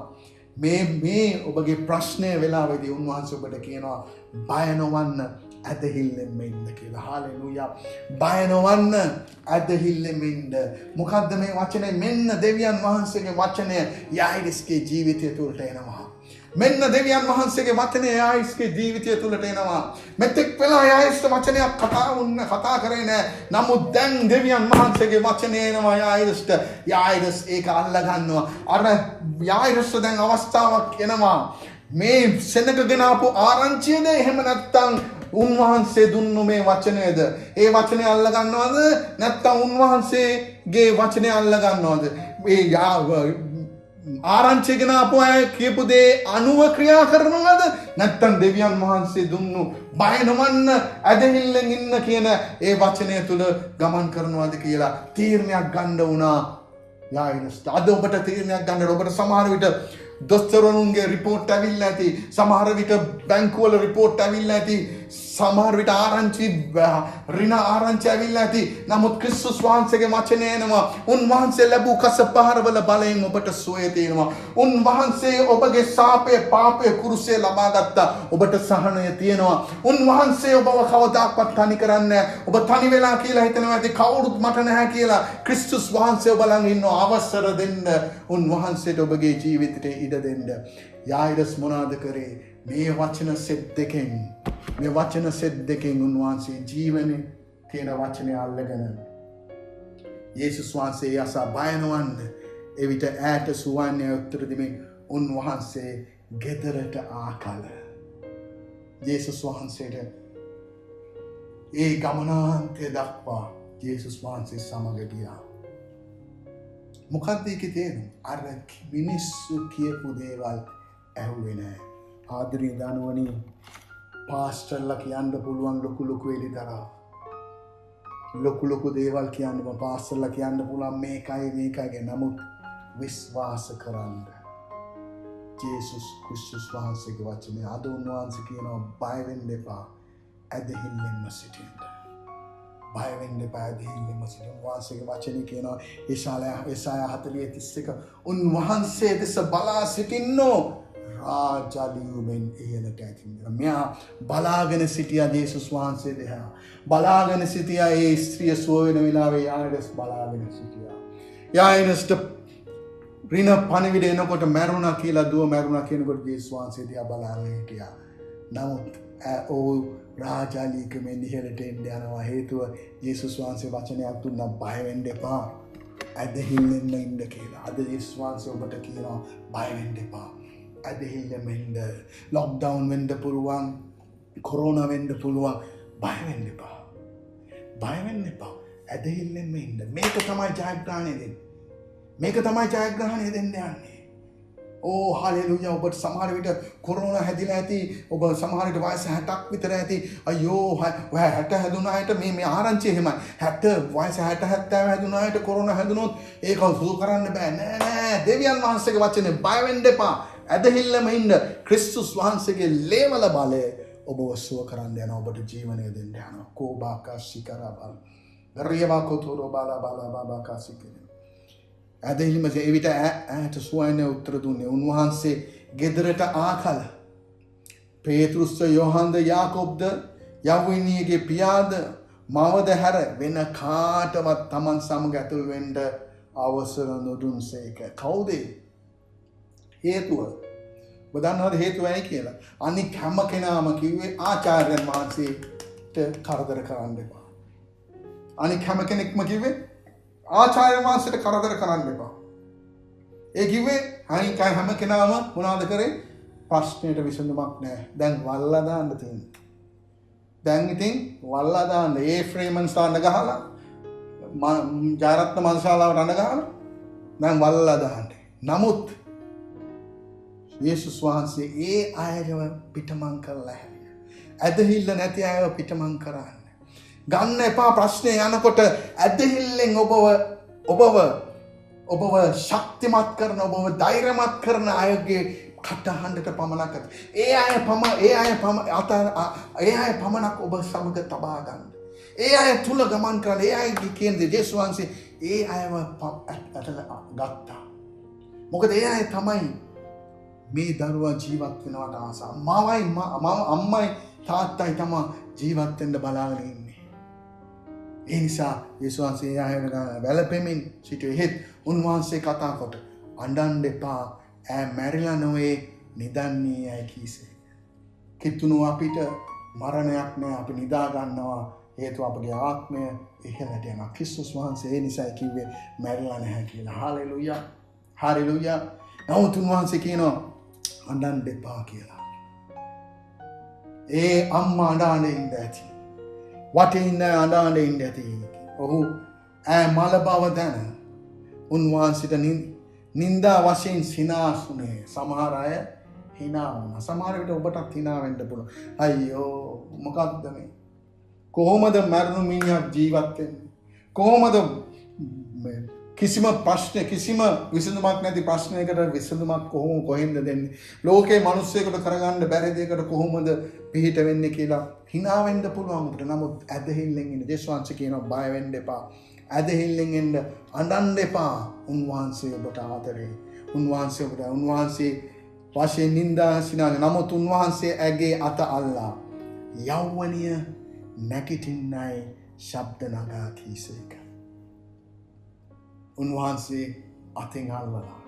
මේ ඔබගේ ප්‍රශ්නය වෙලාවේදී උන්වහන්සේ ඔබට කියනවා බය නොවන්න ඇදහිල්ලෙන් ඉන්න කියලා. හාලෙලූයා. බය නොවන්න ඇදහිල්ලෙන් ඉන්න. මොකද්ද මේ වචනේ? මෙන්න දෙවියන් වහන්සේගේ වචනය යායිරස්ගේ ජීවිතය තුළට එනවා. මෙන්න දෙවියන් වහන්සේගේ වචනය යායිරස්ගේ ජීවිතය තුළට එනවා. මෙතෙක් වෙලා යායිරස්ට වචනයක් කතා කරේ නෑ. නමුත් දැන් දෙවියන් වහන්සේගේ වචනය එනවා යායිරස්ට. යායිරස් ඒක අල්ල ගන්නවා. අර යායිරස්ට දැන් අවස්ථාවක් එනවා. මේ සෙනඟගෙන ආපු ආරංචියද එහෙම නැත්තම් උන්වහන්සේ දුන්නු මේ වචනයද? ඒ වචනය අල්ල ගන්නවද? නැත්තම් උන්වහන්සේගේ වචනය අල්ල ගන්නවද? මේ ආරංචිගෙන ආපු අය කියපු දේ අනුව ක්‍රියා කරනවද? නැත්තම් දෙවියන් වහන්සේ දුන්නු බය නොවන්න ඇදහිල්ලෙන් ඉන්න කියන ඒ වචනය තුල ගමන් කරනවද කියලා තීරණයක් ගන්න වුණා යායිරස්ට. අද ඔබට තීරණයක් ගන්න. ඔබට සමහර විට දොස්තරවරුන්ගේ රිපෝට් ඇවිල්ලා ඇති. සමහර විට බැංකුවල රිපෝට් ඇවිල්ලා ඇති. සමහර විට ඍණ ආරංචි ඇවිල්ලා ඇති. නමුත් ක්‍රිස්තුස් වහන්සේගේ වචනය එනවා. උන්වහන්සේ ලැබූ කසපහරවල බලයෙන් ඔබට සුවය තියෙනවා. උන්වහන්සේ ඔබගේ සාපේ පාපේ කුරුසේ ලබා ගත්තා. ඔබට සහනය තියෙනවා. උන්වහන්සේ ඔබව කවදාක්වත් තනි කරන්නේ නැහැ. ඔබ තනි වෙලා කියලා හිතනවා ඇති කවුරුත් මට නැහැ කියලා. ක්‍රිස්තුස් වහන්සේ ඔබ ළඟ ඉන්නවා. අවසර දෙන්න. උන්වහන්සේට ඔබගේ ජීවිතේ ඉඩ දෙන්න. යායිරස් මොනවාද කරේ? මේ වචන සෙත් දෙකෙන් උන්වහන්සේ ජීවනේ තියෙන වචනය අල්ලගෙන යේසුස් වහන්සේ යසා බය නොවන්න එවිට ඈත සුවන්නේ උත්තර දෙමින් උන්වහන්සේ ගෙදරට ආකල යේසුස් වහන්සේට ඒ ගමනාන්තය දක්වා යේසුස් වහන්සේ සමග ගියා. මොකක්ද ඒකේ තේරුම? අර මිනිස්සු කියපු දේවල් ඇහුවේ නැහැ. ආදරේ දනුවනි පාස්ටර්ලා කියන්න පුළුවන් ලොකු එලිදරා. ලොකු දේවල් කියන්න පාස්ටර්ලා කියන්න පුළුවන් මේකයි නමුත් විශ්වාස කරන්න. ජේසුස් ක්‍රිස්තුස් වහන්සේගේ වචනේ අද උන්වහන්සේ කියනවා බය වෙන්න එපා. ඇදහිල්ලෙන්ම සිටින්න. බය වෙන්න එපා. ඇදහිල්ලෙන්ම සිටින්න. උන්වහන්සේගේ වචනේ කියනවා ඒසායා 40:31 උන්වහන්සේ දෙස බලා සිටින්නෝ රාජාලියුමෙන් ඉහළට ඇතිවෙනවා. මෙයා බලාගෙන සිටියා ජේසුස් වහන්සේ දෙහා. බලාගෙන සිටියා ඒ ස්ත්‍රිය සුව වෙන වෙලාවේ යායිරස් බලාගෙන සිටියා. යායිරස්ට රින පණිවිඩ එනකොට මැරුණා කියලා දුව මැරුණා කියනකොට ජේසුස් වහන්සේ දිහා බලාගෙන හිටියා. නමුත් ඔහු රාජාලියුමෙන් ඉහළට එන්න යනවා. හේතුව ජේසුස් වහන්සේ වචනයක් දුන්නා බය වෙන්න එපා. ඇදහිල්ලෙන්න ඉන්න කියලා. අද යේසුස් වහන්සේ ඔබට කියනවා බය වෙන්න එපා. ඇදහිල්ලෙන්න ඉන්න. ලොක්ඩවුන් වෙන්න පුළුවන්, කොරෝනා වෙන්න පුළුවන්. බය වෙන්න එපා. බය වෙන්න එපා. ඇදහිල්ලෙන්න ඉන්න. මේක තමයි ජයග්‍රහණය දෙන්නේ. මේක තමයි ජයග්‍රහණය දෙන්න යන්නේ. ඕ හලෙලුයා. ඔබට සමහර විට කොරෝනා හැදිලා ඇති. ඔබ සමහර විට වයස 60ක් විතර ඇති. අයියෝ ඔය 60 හැදුනායට මේ ආරංචිය එහෙමයි. 60 වයස 60 70 හැදුනායට කොරෝනා හැදුනොත් ඒක සුදු කරන්න බෑ. නෑ දෙවියන් වහන්සේගේ වචනේ බය වෙන්න එපා. ඇදහිල්ලම ඉන්න. ක්‍රිස්තුස් වහන්සේගේ ලේවල බලය ඔබව සුව කරන්න යනවා. ඔබට ජීවනය දෙන්න යනවා. කෝබාකාශිකරබල් රියවා කොතෝරෝ බාලා බාලා බාබාකාශිකරේ. ඇදහිල්ලම එවිට ඈට සුවයන උත්තර දුන්නේ. උන්වහන්සේ ගෙදරට ආකල පේතෘස්ස යෝහන්ද යාකොබ්ද යව්විනියගේ පියාද මවද හැර වෙන කාටවත් Taman සමග ඇතුල් වෙන්න අවසර නොදුන්සේක. කවුද හේතුව? ඔබ දන්නවද හේතුව ඇයි කියලා? අනික් හැම කෙනාම කිව්වේ ආචාර්යයන් වහන්සේට කරදර කරන්න එපා. අනික් හැම කෙනෙක්ම කිව්වේ ආචාර්ය වහන්සේට කරදර කරන්න එපා. ඒ කිව්වේ අනික හැම කෙනාම මොනවද කරේ? ප්‍රශ්නෙට විසඳුමක් නැහැ. දැන් වල්ලා දාන්න තියෙනවා. දැන් ඉතින් වල්ලා දාන්න ඒ ෆ්‍රේමන්ස් දාන්න ගහලා ජාරත්න මන්සාලාවට අඬ ගහලා දැන් වල්ලා දාන්න. නමුත් යේසුස් වහන්සේ ඒ අයව පිටමං කරලා හැරියා. ඇදහිල්ල නැති අයව පිටමං කරන්න. ගන්න එපා ප්‍රශ්නේ යනකොට. ඇදහිල්ලෙන් ඔබව ශක්තිමත් කරන, ඔබව ධෛර්යමත් කරන අයගේ කටහඬට පමණක් ඒ අය පමණක් ඔබ සමග තබා ගන්න. ඒ අය තුල ගමන් කරන ඒ අයගේ කියන්නේ යේසුස් වහන්සේ ඒ අයව ගත්තා. මොකද ඒ අය තමයි මේ දරුවා ජීවත් වෙනවට ආසා. අම්මයි තාත්තයි තමයි ජීවත් වෙන්න බලාගෙන ඉන්නේ. ඒ නිසා යේසුස් වහන්සේ ආයෙත් වැළපෙමින් සිටුවෙහෙත් උන්වහන්සේ කතා කොට අඬන්න එපා. ඈ මැරිලා නොවේ නිදන්නේ යයි කීසේ. කිතුණු අපිට මරණයක් නෑ. අපි නිදා ගන්නවා. හේතුව අපගේ ආත්මය ඉහළට යනවා. ක්‍රිස්තුස් වහන්සේ ඒ නිසා කිව්වේ මැරිලා නැහැ කියලා. හාලෙලූයා. හාලෙලූයා. නමුත් උන්වහන්සේ කියනවා අඬන්න එපා කියලා. ඒ අම්මා අඬන්නේ ඉඳ ඇති. වටින්න අඬාඬ ඉන්න ඇති. ඔහු මල බව දැන උන්වහන්සේට නින්දා වශයෙන් සිනාසුනේ. සමහර අය hina වුණා. සමහර විට ඔබටත් hina වෙන්න පුළුවන්. අයියෝ මොකක්ද මේ? කොහොමද මරණු මිනිහක් ජීවත් වෙන්නේ? කොහොමද කිසිම ප්‍රශ්න කිසිම විසඳුමක් නැති ප්‍රශ්නයකට විසඳුමක් කොහෙන්ද දෙන්නේ? ලෝකේ මිනිස්සෙකුට කරගන්න බැරි දෙයකට කොහොමද පිහිට වෙන්නේ කියලා hina වෙන්න පුළුවන් අපිට. නමුත් ඇදහිල්ලෙන් ඉන්න යේසුස් වහන්සේ කියනවා බය වෙන්න එපා. ඇදහිල්ලෙන් ඉන්න අඬන්න එපා. උන්වහන්සේ ඔබට ආදරේ. උන්වහන්සේ වශයෙන් නින්දා සිනාගේ. නමුත් උන්වහන්සේ ඇගේ අත අල්ලා යෞවනිය නැගිටින්නයි ශබ්ද නගා කීසේක. උන්වහන්සේ අතින් අල්ලලා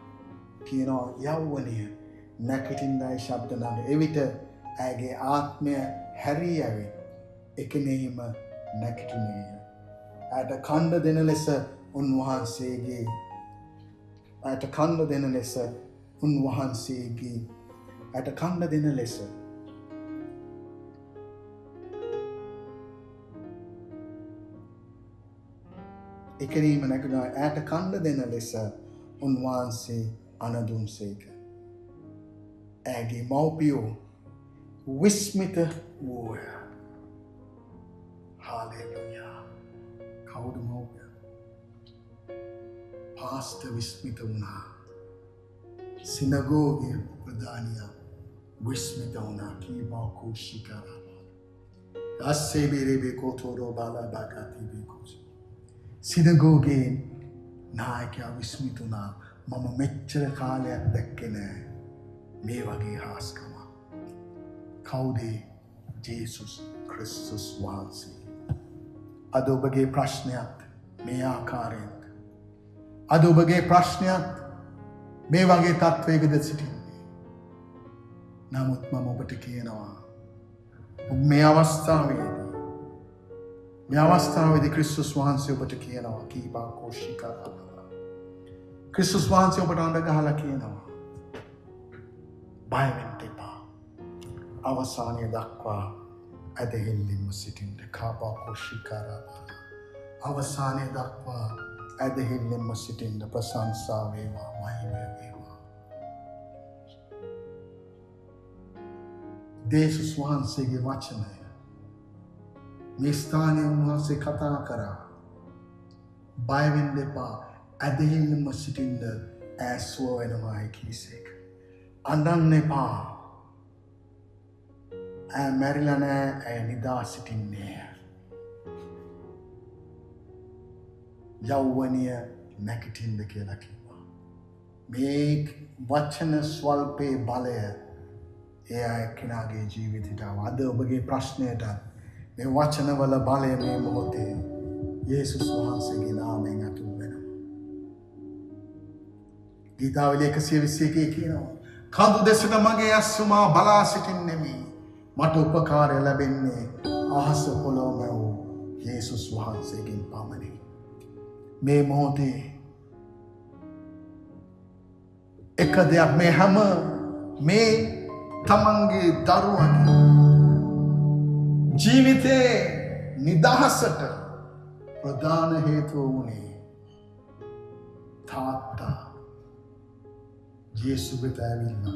කියනවා යෞවනිය නැගිටින්නයි ශබ්ද නගා. එවිට ඇගේ ආත්මය හැරී ඇවිත් එකෙනෙහිම නැගිටිනේය. ඇයට කණ්ඩ දෙන ලෙස උන්වහන්සේගේ එකරීම නැගුණා. ඇයට කණ්ඩ දෙන ලෙස උන්වහන්සේ අනදුන්සේක. ඇගේ මව්පියෝ විස්මිත වූය. හාලෙලූයා. කවුද මව්පිය? පාස්ටර් විස්මිත වුණා. සිනගෝගේ ප්‍රධානියා විස්මිත වුණා. කීවා කුෂිකරා අස්සේ බිරේ කොතෝරෝ බාලා බාගාති බිකොස් සිනගෝගේ නායකයා විස්මිත වුණා. මම මෙච්චර කාලයක් දැක්කේ නෑ මේ වගේ හාස්කම. කවුද? ජේසුස් ක්‍රිස්තුස් වහන්සේ. අද ඔබගේ ප්‍රශ්නයක් මේ ආකාරයෙන්. අද ඔබගේ ප්‍රශ්නයක් මේ වගේ තත්වයකද සිටින්නේ. නමුත් මම ඔබට කියනවා මේ අවස්ථාවේදී ක්‍රිස්තුස් වහන්සේ ඔබට කියනවා කීපා කෝෂිකා ක්‍රිස්තුස් වහන්සේ ඔබට අඬ ගහලා කියනවා බය වෙන්න එපා. අවසානය දක්වා ඇදහිල්ලෙන්ම සිටින්න. කාබාකෝෂිකාරා. අවසානය දක්වා ඇදහිල්ලෙන්ම සිටින්න. ප්‍රශංසා වේවා, මහිමය වේවා. දේශුස් වහන්සේගේ වචනය මේ ස්ථානයේ උන්වහන්සේ කතා කරා. බය වෙන්න එපා, ඇදහිල්ලෙන්ම සිටින්න ඈස්ව වෙනවායි කීසේක. අඬන්න එපා, ඈ මැරිලා නෑ, ඈ නිදා සිටින්නේ. යෞවනිය නැගිටින්න කියලා කිව්වා. මේ වචන ස්වල්පේ බලය ඒ අය කෙනාගේ ජීවිතයට අද ඔබගේ ප්‍රශ්නයට මේ වචනවල බලය මේ මොහොතේ යේසුස් වහන්සේගේ නාමයෙන් අතුල් වෙනවා. ගීතාවලිය 121 කියනවා කඳු දෙසට මගේ ඇස්සුමා බලා සිටින්නෙමි. මට උපකාරය ලැබෙන්නේ අහස පොළොව මැවූ යේසුස් වහන්සේගෙන් පමණි. මේ මොහොතේ එක දෙයක් මේ හැම මේ තමන්ගේ දරුවන්ගේ ජීවිතේ නිදහසට ප්‍රධාන හේතුව වුණේ තාත්තා යේසු වෙත ඇවිල්ලා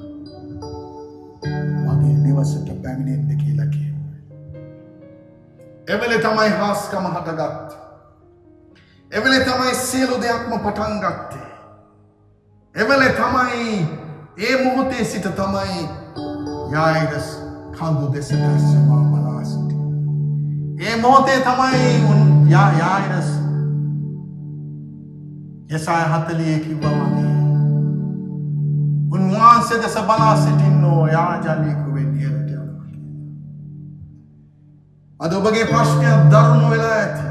මගේ නිවසට පැමිණෙන්න කියලා කිව්වා. එවෙලේ තමයි හාස්කම හටගත්තේ. එවෙලේ තමයි සියලු දෙයක්ම පටන් ගත්තේ. එවෙලේ තමයි ඒ මොහොතේ සිට තමයි යායිරස් කඳු දෙසට ඇස්සුමා බලා සිටියේ. ඒ මොහොතේ තමයි යායිරස් යසාය 40 කිව්වා වගේ උන්වහන්සේ දෙස බලා සිටින්නෝ යාජනීකු වෙන්නේ යනවා. අද ඔබගේ ප්‍රශ්නයක් දරුණු වෙලා ඇති.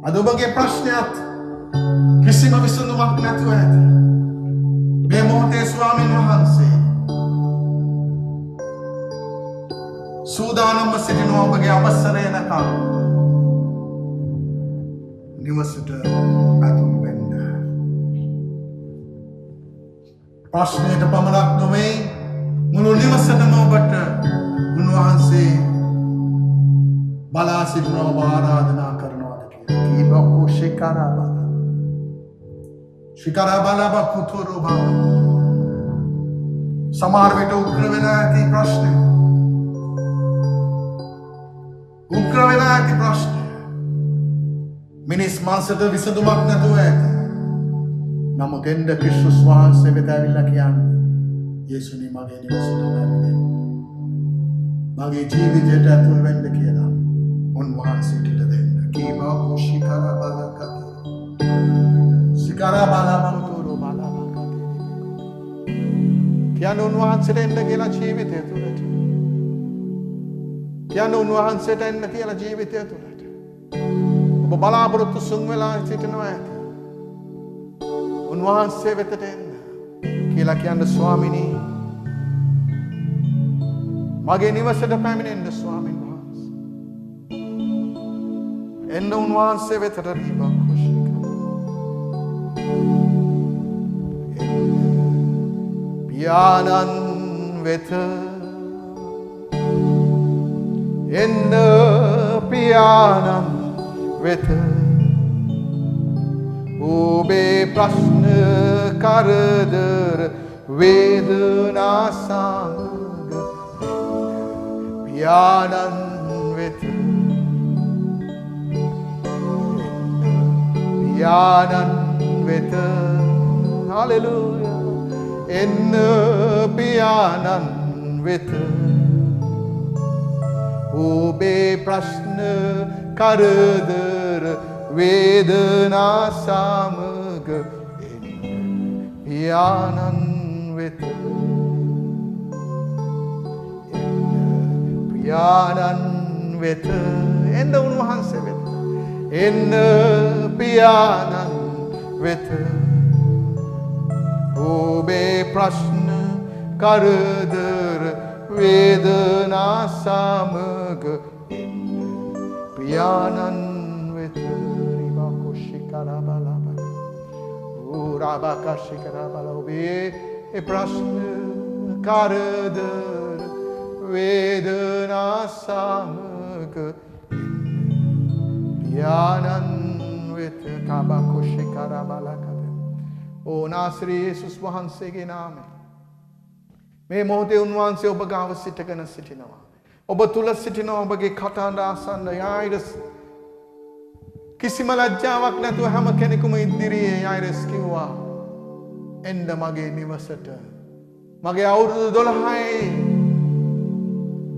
අද ඔබගේ ප්‍රශ්නයක් කිසිම විසඳුමක් නැතුව ඇති. මේ මොහොතේ ස්වාමීන් වහන්සේ සූදානම්ව සිටිනවා ඔබගේ අවසරය නැකම් නිවසට ඇතුල් වෙන්න. ප්‍රශ්නයට පමණක් නොවේ මුළු නිවසටම ඔබට උන්වහන්සේ බලා සිටිනවා ආරාධනා කරනවාද කියලා. කීබකෝ ශිකරබල ශිකරබලබ කුතුරුබ. සමහර විට උග්‍ර වෙන ඇති ප්‍රශ්න. උග්‍ර වෙන ඇති ප්‍රශ්න. මිනිස් මාසට විසඳුමක් නැතුව ඇති. නමුත් එන්න ක්‍රිස්තුස් වහන්සේ වෙත ඇවිල්ලා කියන්නේ යේසුනි මගේ නිවසට පැමිණෙන්න. මගේ ජීවිතයට ඇතුල් වෙන්න කියලා උන්වහන්සේට ඉඩ දෙන්න. කීබකෝ ශිකරබලක ශිකරබලබතුරු බලබක කියන්න උන්වහන්සේට එන්න කියලා ජීවිතය තුළට. කියන්න උන්වහන්සේට එන්න කියලා ජීවිතය තුළට. ඔබ බලාපොරොත්තු සුන් වෙලා සිටිනවා ඇති. උන්වහන්සේ වෙතට එන්න කියලා කියන්න ස්වාමිනී මගේ නිවසට පැමිණෙන්න ස්වාමීන් වහන්සේ. එන්න උන්වහන්සේ වෙතට රීබක්කුෂික. පියාණන් වෙත එන්න පියාණන් වෙත ඔබේ ප්‍රශ්න කරදර වේදනා සමග පියාණන් වෙත පියාණන් වෙත හලෙලූයා එන්න පියාණන් වෙත ඔබේ ප්‍රශ්න කරදර වේදනා සමග එන්න පියාණන් වෙත එන්න පියාණන් වෙත එන්න උන්වහන්සේ වෙත එන්න පියාණන් වෙත ඔබේ ප්‍රශ්න කරදර වේදනා සමග එන්න පියාණන් වෙත රිබකුෂිකරබලබ Urabakashikara balobe e prashna karada vedana samaka yanan with kabakoshikara balakade. O Nasri Jesus wahansege name. මේ මොහොතේ උන්වහන්සේ ඔබ ගාව සිටගෙන සිටිනවා. ඔබ තුල සිටිනවා ඔබගේ කතාන්ද අසන්න යායිරස් කිසිම ලැජ්ජාවක් නැතුව හැම කෙනෙකුම ඉදිරියේ යායිරස් කිව්වා එන්න මගේ නිවසට. මගේ අවුරුදු 12යි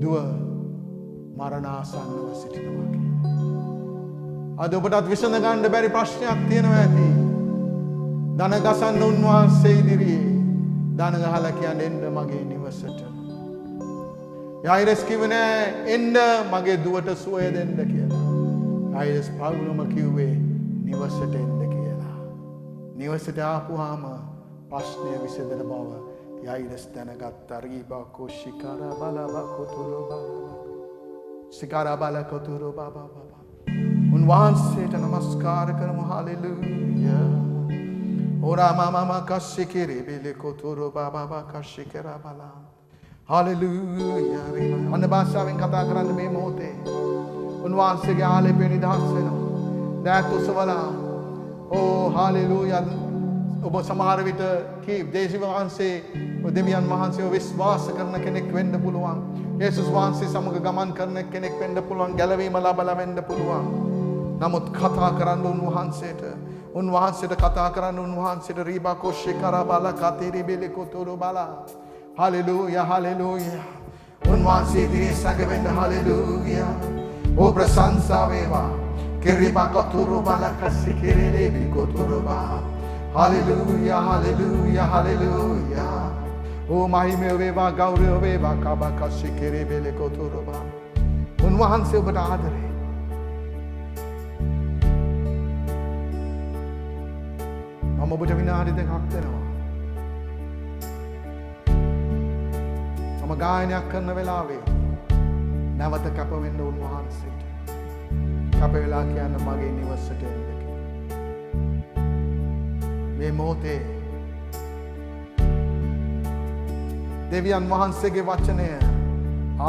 දුව මරණාසන්නව සිටිනවා කියලා. අද ඔබටත් විසඳ ගන්න බැරි ප්‍රශ්නයක් තියෙනවා ඇති. දන ගසන්න උන්වහන්සේ ඉදිරියේ දන ගහලා කියන්නේ එන්න මගේ නිවසට. යායිරස් කිව්වේ නෑ එන්න මගේ දුවට සුවය දෙන්න කියලා. යායිරස් පවුලම කිව්වේ නිවසට එන්න කියලා. නිවසට ආපුවාම ප්‍රශ්නය විසඳන බව යායිරස් දැනගත්තා. රීබකෝ ශිකාරා බලබකොතුරු බබා. ශිකාරා බලකොතුරු බබා බබා. උන්වහන්සේට නමස්කාර කරමු. Hallelujah. Ora mama kashikiri bili koturu baba kashikira bala. Hallelujah. අන්න භාෂාවෙන් කතා කරන්න මේ මොහොතේ. උන්වහන්සේගේ ආලේපේ නිදහස් වෙනවා. දැත් උසවලා. Oh hallelujah. ඔබ සමහර විට කී දේශික වහන්සේ දෙවියන් වහන්සේව විශ්වාස කරන කෙනෙක් වෙන්න පුළුවන්. යේසුස් වහන්සේ සමග ගමන් කරන කෙනෙක් වෙන්න පුළුවන්. ගැලවීම ලබලා වෙන්න පුළුවන්. නමුත් කතා කරන්න උන්වහන්සේට කතා කරන්න උන්වහන්සේට රීබකෝ ශිකාරා බලා කතිරි බෙලි කොතුරු බලා. Hallelujah hallelujah. උන්වහන්සේ ඉදිරියේ සැඟවෙන්න හලෙලූයා. ඕ ප්‍රශංසා වේවා. කිරිබකොතුරු බලා කසිකිරි බෙලි කොතුරු බා. Hallelujah hallelujah hallelujah. ඕ මහිමය වේවා ගෞරව වේවා කබකසිකිරි බෙලි කොතුරු බා. උන්වහන්සේ ඔබට ආදරේ. මම ඔබට විනාඩි දෙකක් දෙනවා. මම ගායනයක් කරන වෙලාවේ නැවත කැප වෙන්න උන්වහන්සේට. කැප වෙලා කියන්න මගේ නිවසට එන්න කියලා. මේ මොහොතේ දෙවියන් වහන්සේගේ වචනය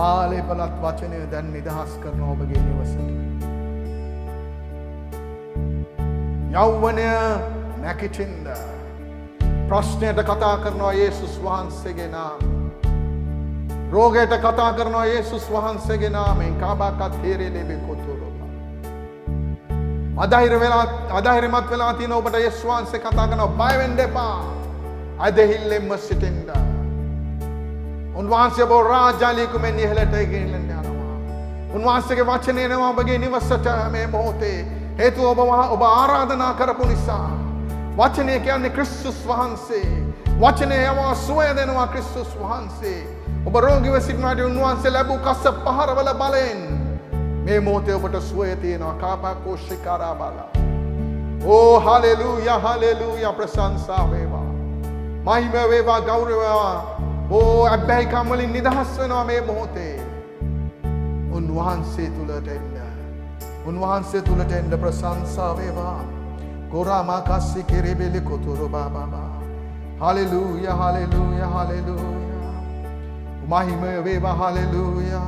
ආලේපලත් වචනය දැන් නිදහස් කරන ඔබගේ නිවසට. යෞවනය නැකිටින්ද ප්‍රශ්නයට කතා කරනවා යේසුස් වහන්සේගේ නාමයෙන්. රෝගයට කතා කරනවා යේසුස් වහන්සේගේ නාමයෙන්. කාබාකත් තේරෙලෙබේ කොතුරුබා. අධෛර්යමත් වෙලා තියෙන ඔබට යේසුස් වහන්සේ කතා කරනවා බය වෙන්න එපා. අදහිල්ලෙම සිටින්න. උන්වහන්සේ ඔබ රාජාලිකුමෙන් ඉහළට ගෙනියන්න යනවා. උන්වහන්සේගේ වචනේ එනවා ඔබගේ නිවසට මේ මොහොතේ. හේතුව ඔබ ආරාධනා කරපු නිසා. වචනය කියන්නේ ක්‍රිස්තුස් වහන්සේ. වචනය යවා සුවය දෙනවා ක්‍රිස්තුස් වහන්සේ. ඔබ රෝගීව සිටිනාට උන්වහන්සේ ලැබූ කස්ස පහරවල බලයෙන් මේ මොහොතේ ඔබට සුවය තියෙනවා. කාපකෝ ශිකාරා බලා. ඕ හලෙලූයා හලෙලූයා. ප්‍රශංසා වේවා. මහිම වේවා ගෞරව වේවා. ඕ අබ්බැහිකම් වලින් නිදහස් වෙනවා මේ මොහොතේ. උන්වහන්සේ තුලට එන්න. උන්වහන්සේ තුලට එන්න ප්‍රශංසා වේවා. Gorama kasi kiribili kuturu baba. Hallelujah, hallelujah, hallelujah. Mahime veva hallelujah.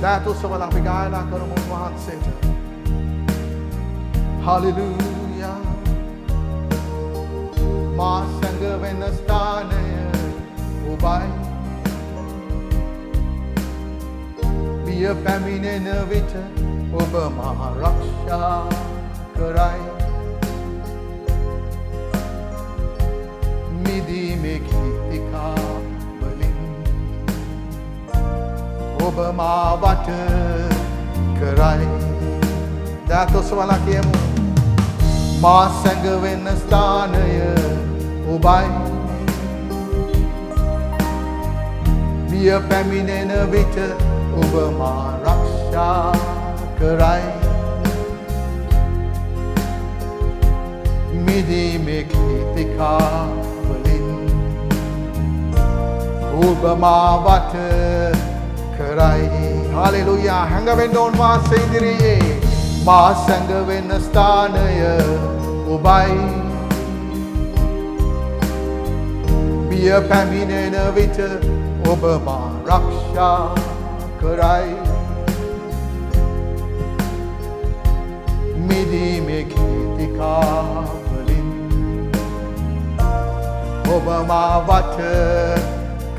Datu sawala pigana karamu unwahanseta. Hallelujah. Ma sanga venastane ubay. Biya පැමිණෙන විට ඔබ මා රක්ෂා කරයි. මිදීමේ කීර්තිකා වලින් ඔබ මා වට කරයි. දාතොස්වලා කියමු. මා සැඟවෙන ස්ථානය ඔබයි. බිය පැමිණෙන විට ඔබ මා රක්ෂා කරයි. මිදීමේ කීර්තිකා වලින් ඔබ මා වට කරයි. හලෙලූයා. හැඟවෙන්න උන්වහන්සේ ඉදිරියේ මා සැඟවෙන ස්ථානය ඔබයි බිය පැමිණෙන විට ඔබ මා රක්ෂා කරයි මිදීමේ කීර්තිකාවලින් ඔබ මා වට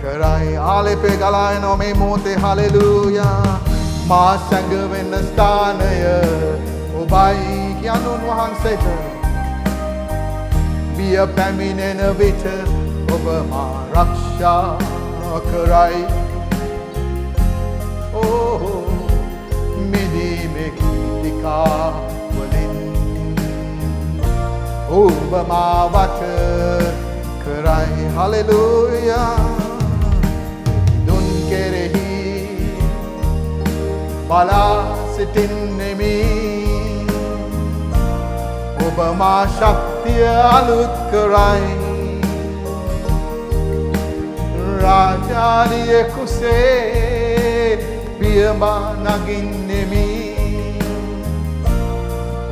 කරයි ආලේපේ ගලායනවා මේ මොහොතේ හලෙලූයා මා සැඟවෙන ස්ථානය ඔබයි කියන උන්වහන්සේට බිය පැමිණෙන විට ඔබ මා රක්ෂා කරයි මිදීමේ කීර්තිකාවලින් ඔබ මා වට කරයි හලෙලූයා දුන් කෙරෙහි බලා සිටින්නෙමි ඔබ මා ශක්තිය අලුත් කරයි රාජාලියෙකුසේ පියමා නගින්නෙමි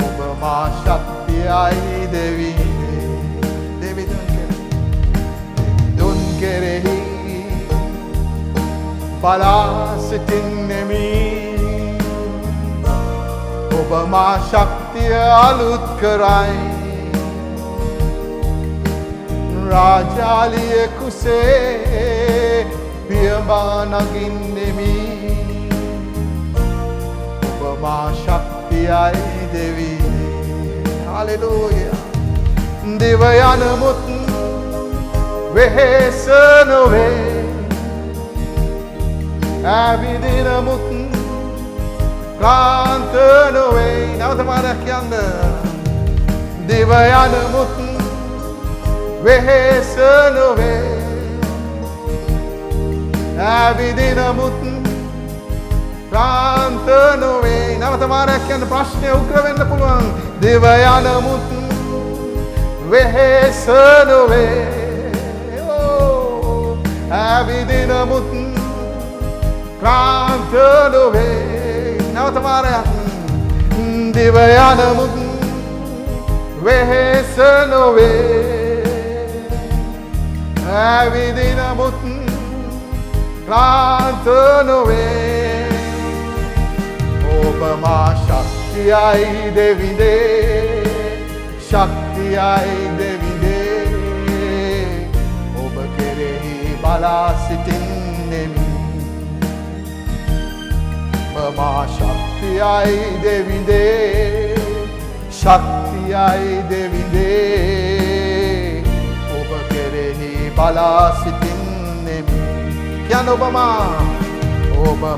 ඔබ මා ශක්තියයි දෙවි දුන් කෙරෙහි බලා සිටින්නෙමි ඔබ මා ශක්තිය අලුත් කරයි රාජාලියෙකුසේ පියමා නගින්නෙමි ඔබ මා ශක්තියයි දෙවි හලෙලූයා දිව යනමුත් වෙහෙස නොවේ ඇවිදිනමුත් ක්ලාන්ත නොවේ නැවත මාරක් කියන්න දිව යනමුත් වෙහෙස නොවේ ඇවිදිනමුත් ක්ලාන්ත නොවේ නැවත මාරක් කියන්න ප්‍රශ්නය උග්‍ර වෙන්න පුළුවන් දිව යනමුත් වෙහෙස නොවේ ඇවිදිනමුත් ක්ලාන්ත නොවේ නැවත මාරයක් දිව යනමුත් වෙහෙස නොවේ ඇවිදිනමුත් ක්ලාන්ත නොවේ ඔබ මා ශක්තියයි දෙවිදේ ශක්තියයි දෙවිදේ ඔබ කෙරෙහි බලා සිටින්නෙමි ඔබ මා ශක්තියයි දෙවිදේ ශක්තියයි දෙවිදේ ඔබ කෙරෙහි බලා සිටින්නෙමි කියන්න ඔබ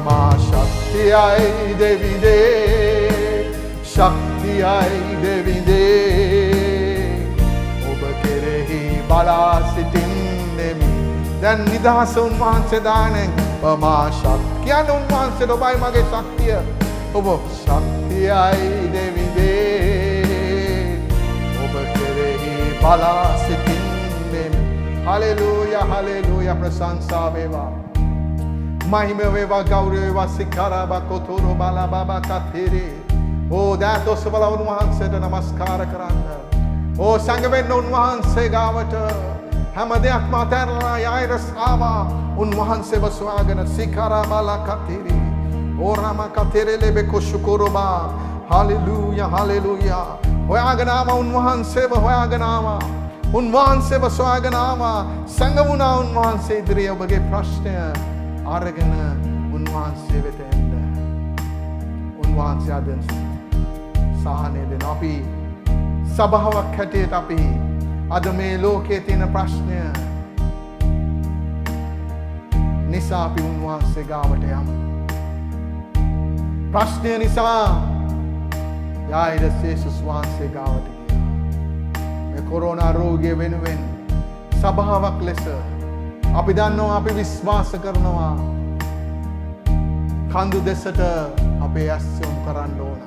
මා ශක්තියයි දෙවිදේ ශක්තියයි දෙවිදේ ඔබ කෙරෙහි බලා සිටින්නෙමි දැන් නිදහස උන්වහන්සේ දානෙන් ඔබ මා ශක්තියන් උන්වහන්සේ ඔබයි මගේ ශක්තිය ඔබ ශක්තියයි දෙවිදේ ඔබ කෙරෙහි බලා සිටින්නෙමි හලෙලූයා හලෙලූයා ප්‍රශංසා වේවා මහිම වේවා ගෞරව වේවා සිකරබා කොතොරෝ බලා බබා කතේරේ දෑත් ඔස්සවලා උන්වහන්සේට නමස්කාර කරන්න සංගවෙන්න උන්වහන්සේ ගාවට හැම දෙයක්ම අතහැරලා යායිරස් ආවා උන්වහන්සේව සොයාගෙන සිකරා බලා කතේරේ රාම කතේරේ ලෙබේ කොෂුකෝරබා හලෙලූයා හලෙලූයා හොයාගෙන ආවා උන්වහන්සේව හොයාගෙන ආවා උන්වහන්සේව සොයාගෙන ආවා සංගමුණා උන්වහන්සේ ඉදිරියේ ඔබගේ ප්‍රශ්නය අරගෙන උන්වහන්සේ වෙත එන්න උන්වහන්සේ අද සහනය දෙන අපි සභාවක් හැටියට අපි අද මේ ලෝකයේ තියෙන ප්‍රශ්නය නිසා අපි උන්වහන්සේ ගාවට යමු ප්‍රශ්නය නිසා යායිරස් යේසුස් වහන්සේ ගාවට ගියා මේ කොරෝනා රෝගය වෙනුවෙන් සභාවක් ලෙස අපි දන්නවා අපි විශ්වාස කරනවා කඳු දෙසට අපේ ඇස් යොමු කරන්න ඕන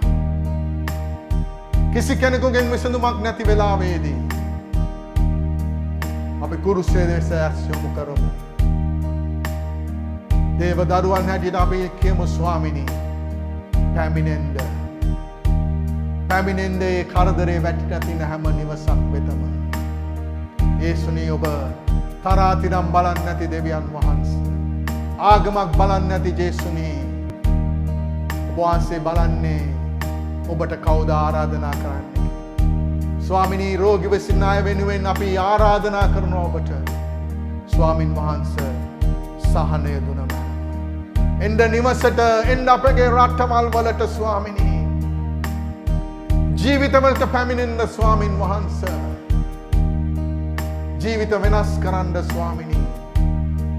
කිසි කෙනෙකුගෙන් විසඳුමක් නැති වෙලාවේදී අපි කුරුසේ දෙස ඇස් යොමු කරමු දේව දරුවන් හැටියට අපි කියමු ස්වාමිනී පැමිණෙන්න පැමිණෙන්නේ කරදරේ වැටිලා තියෙන හැම නිවසක් වෙතම. යේසුනි ඔබ තරාතිරම් බලන්නේ නැති දෙවියන් වහන්සේ. ආගමක් බලන්නේ නැති යේසුනි. ඔබ වහන්සේ බලන්නේ ඔබට කවුද ආරාධනා කරන්නේ. ස්වාමිනී රෝගී වෙසින් අය වෙනුවෙන් අපි ආරාධනා කරනවා ඔබට. ස්වාමින් වහන්සේ සහනය දුනම. එන්න නිවසට එන්න අපගේ රටවල් වලට ස්වාමිනී. ජීවිතවලට පැමිණෙන්න ස්වාමින් වහන්සේ. ජීවිත වෙනස් කරන්න ස්වාමිනී.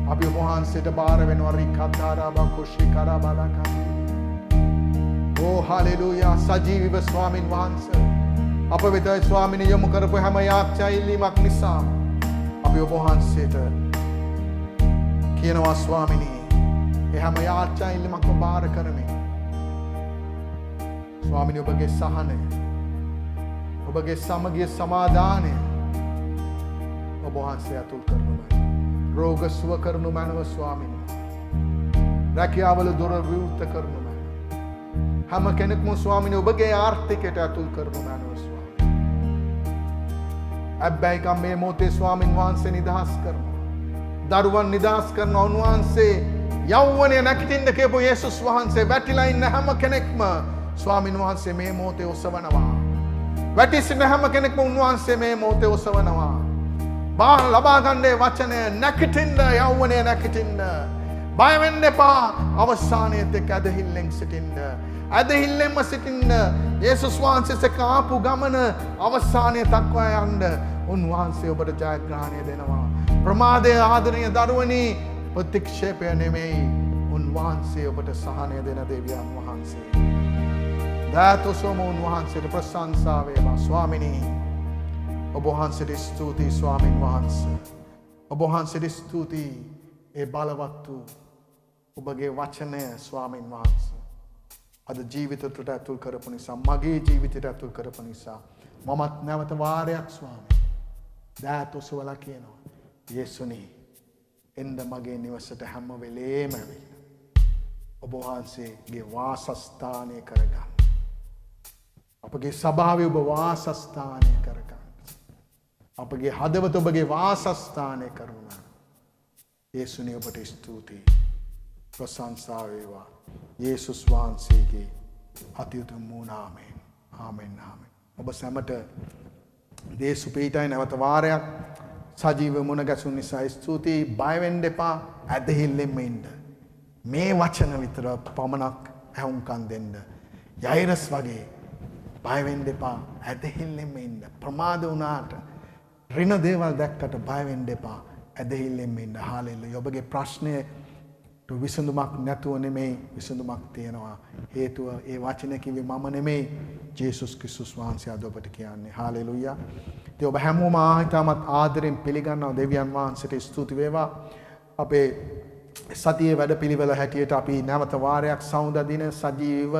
අපි ඔබ වහන්සේට බාර වෙනවා රිකතාරාබා කුෂිකාරා බලකා. ඕ හලෙලූයා සජීවීව ස්වාමින් වහන්සේ. අප වෙත ස්වාමිනී යොමු කරපු හැම යාච්ඡා ඉල්ලීමක් නිසා අපි ඔබ වහන්සේට කියනවා ස්වාමිනී ඒ හැම යාච්ඡා ඉල්ලීමක්ම බාර කරමින් ස්වාමිනී ඔබගේ සහනය ඔබගේ සමගිය සමාදානය ඔබ වහන්සේ අතුල් කරනු රෝග සුව කරනු මැනව ස්වාමිනී. රැකියාවල දොර විවෘත කරනු මැනව. හැම කෙනෙක්ම ස්වාමිනී ඔබගේ ආර්ථිකයට අතුල් කරනු මැනව ස්වාමිනී. අබ්බැයිකම් මේ මොහොතේ ස්වාමින් වහන්සේ නිදහස් කරනවා. දරුවන් නිදහස් කරනවා. උන්වහන්සේ යෞවනය නැගිටින්න කියපු යේසුස් වහන්සේ වැටිලා ඉන්න හැම කෙනෙක්ම ස්වාමින් වහන්සේ මේ මොහොතේ ඔසවනවා. වැටි සිටින හැම කෙනෙක්ම උන්වහන්සේ මේ මොහොතේ ඔසවනවා. බාර ලබා ගන්නේ වචනය නැගිටින්න යෞවනය නැගිටින්න. බය වෙන්න එපා. අවසානයේත් එක්ක ඇදහිල්ලෙන් සිටින්න. ඇදහිල්ලෙන්ම සිටින්න. යේසුස් වහන්සේ එක්ක ආපු ගමන අවසානයේ දක්වා යන්න උන්වහන්සේ ඔබට ජයග්‍රහණය දෙනවා. ප්‍රමාදය ආදරණීය දරුවනි ප්‍රතික්ෂේපය නෙමෙයි. උන්වහන්සේ ඔබට සහනය දෙන දෙවියන් වහන්සේ. දයාතොසම උන්වහන්සේට ප්‍රශංසා වේවා ස්වාමිනී. ඔබ වහන්සේට ස්තුතියි ස්වාමින් වහන්සේ. ඔබ වහන්සේට ස්තුතියි ඒ බලවත් වූ ඔබගේ වචනය ස්වාමින් වහන්සේ. අද ජීවිතයට ඇතුල් කරපු නිසා මගේ ජීවිතයට ඇතුල් කරපු නිසා මමත් නැවත වාරයක් ස්වාමී දයාතොසවලා කියනවා යේසුනි එන්න මගේ නිවසට හැම වෙලේම ඇවිල්ලා ඔබ වහන්සේගේ වාසස්ථානය කරගන්න. අපගේ සභාවේ ඔබ වාසස්ථානය කරගන්න. අපගේ හදවත ඔබගේ වාසස්ථානය කරනවා. යේසුනි ඔබට ස්තුතියි. ප්‍රශංසා වේවා. යේසුස් වහන්සේගේ අතිඋතුම් වූ නාමයෙන්. ආමෙන් ආමෙන්. ඔබ සැමට දේශුපීඨයි නැවත වාරයක් සජීව මුණ ගැසුන් නිසා ස්තුතියි. බය වෙන්න එපා. ඇදහිල්ලෙන්ම ඉන්න. මේ වචන විතර පමණක් ඇහුම්කන් දෙන්න. යයිරස් වගේ බය වෙන්න එපා. ඇදහිල්ලෙන්ම ඉන්න. ප්‍රමාද වුණාට ඍණ දේවල් දැක්කට බය වෙන්න එපා. ඇදහිල්ලෙන්ම ඉන්න. හාලෙලූයා. ඔබගේ ප්‍රශ්නේ විසඳුමක් නැතුව නෙමෙයි විසඳුමක් තියෙනවා. හේතුව ඒ වචන කිව්වේ මම නෙමෙයි. ජේසුස් ක්‍රිස්තුස් වහන්සේ අද ඔබට කියන්නේ. හාලෙලූයා. ඉතින් ඔබ හැමෝම ආහිතාමත් ආදරෙන් පිළිගන්නවා. දෙවියන් වහන්සේට ස්තුති වේවා. අපේ සතියේ වැඩපිළිවෙල හැටියට අපි නැවත වාරයක් සවුන්දා දින සජීව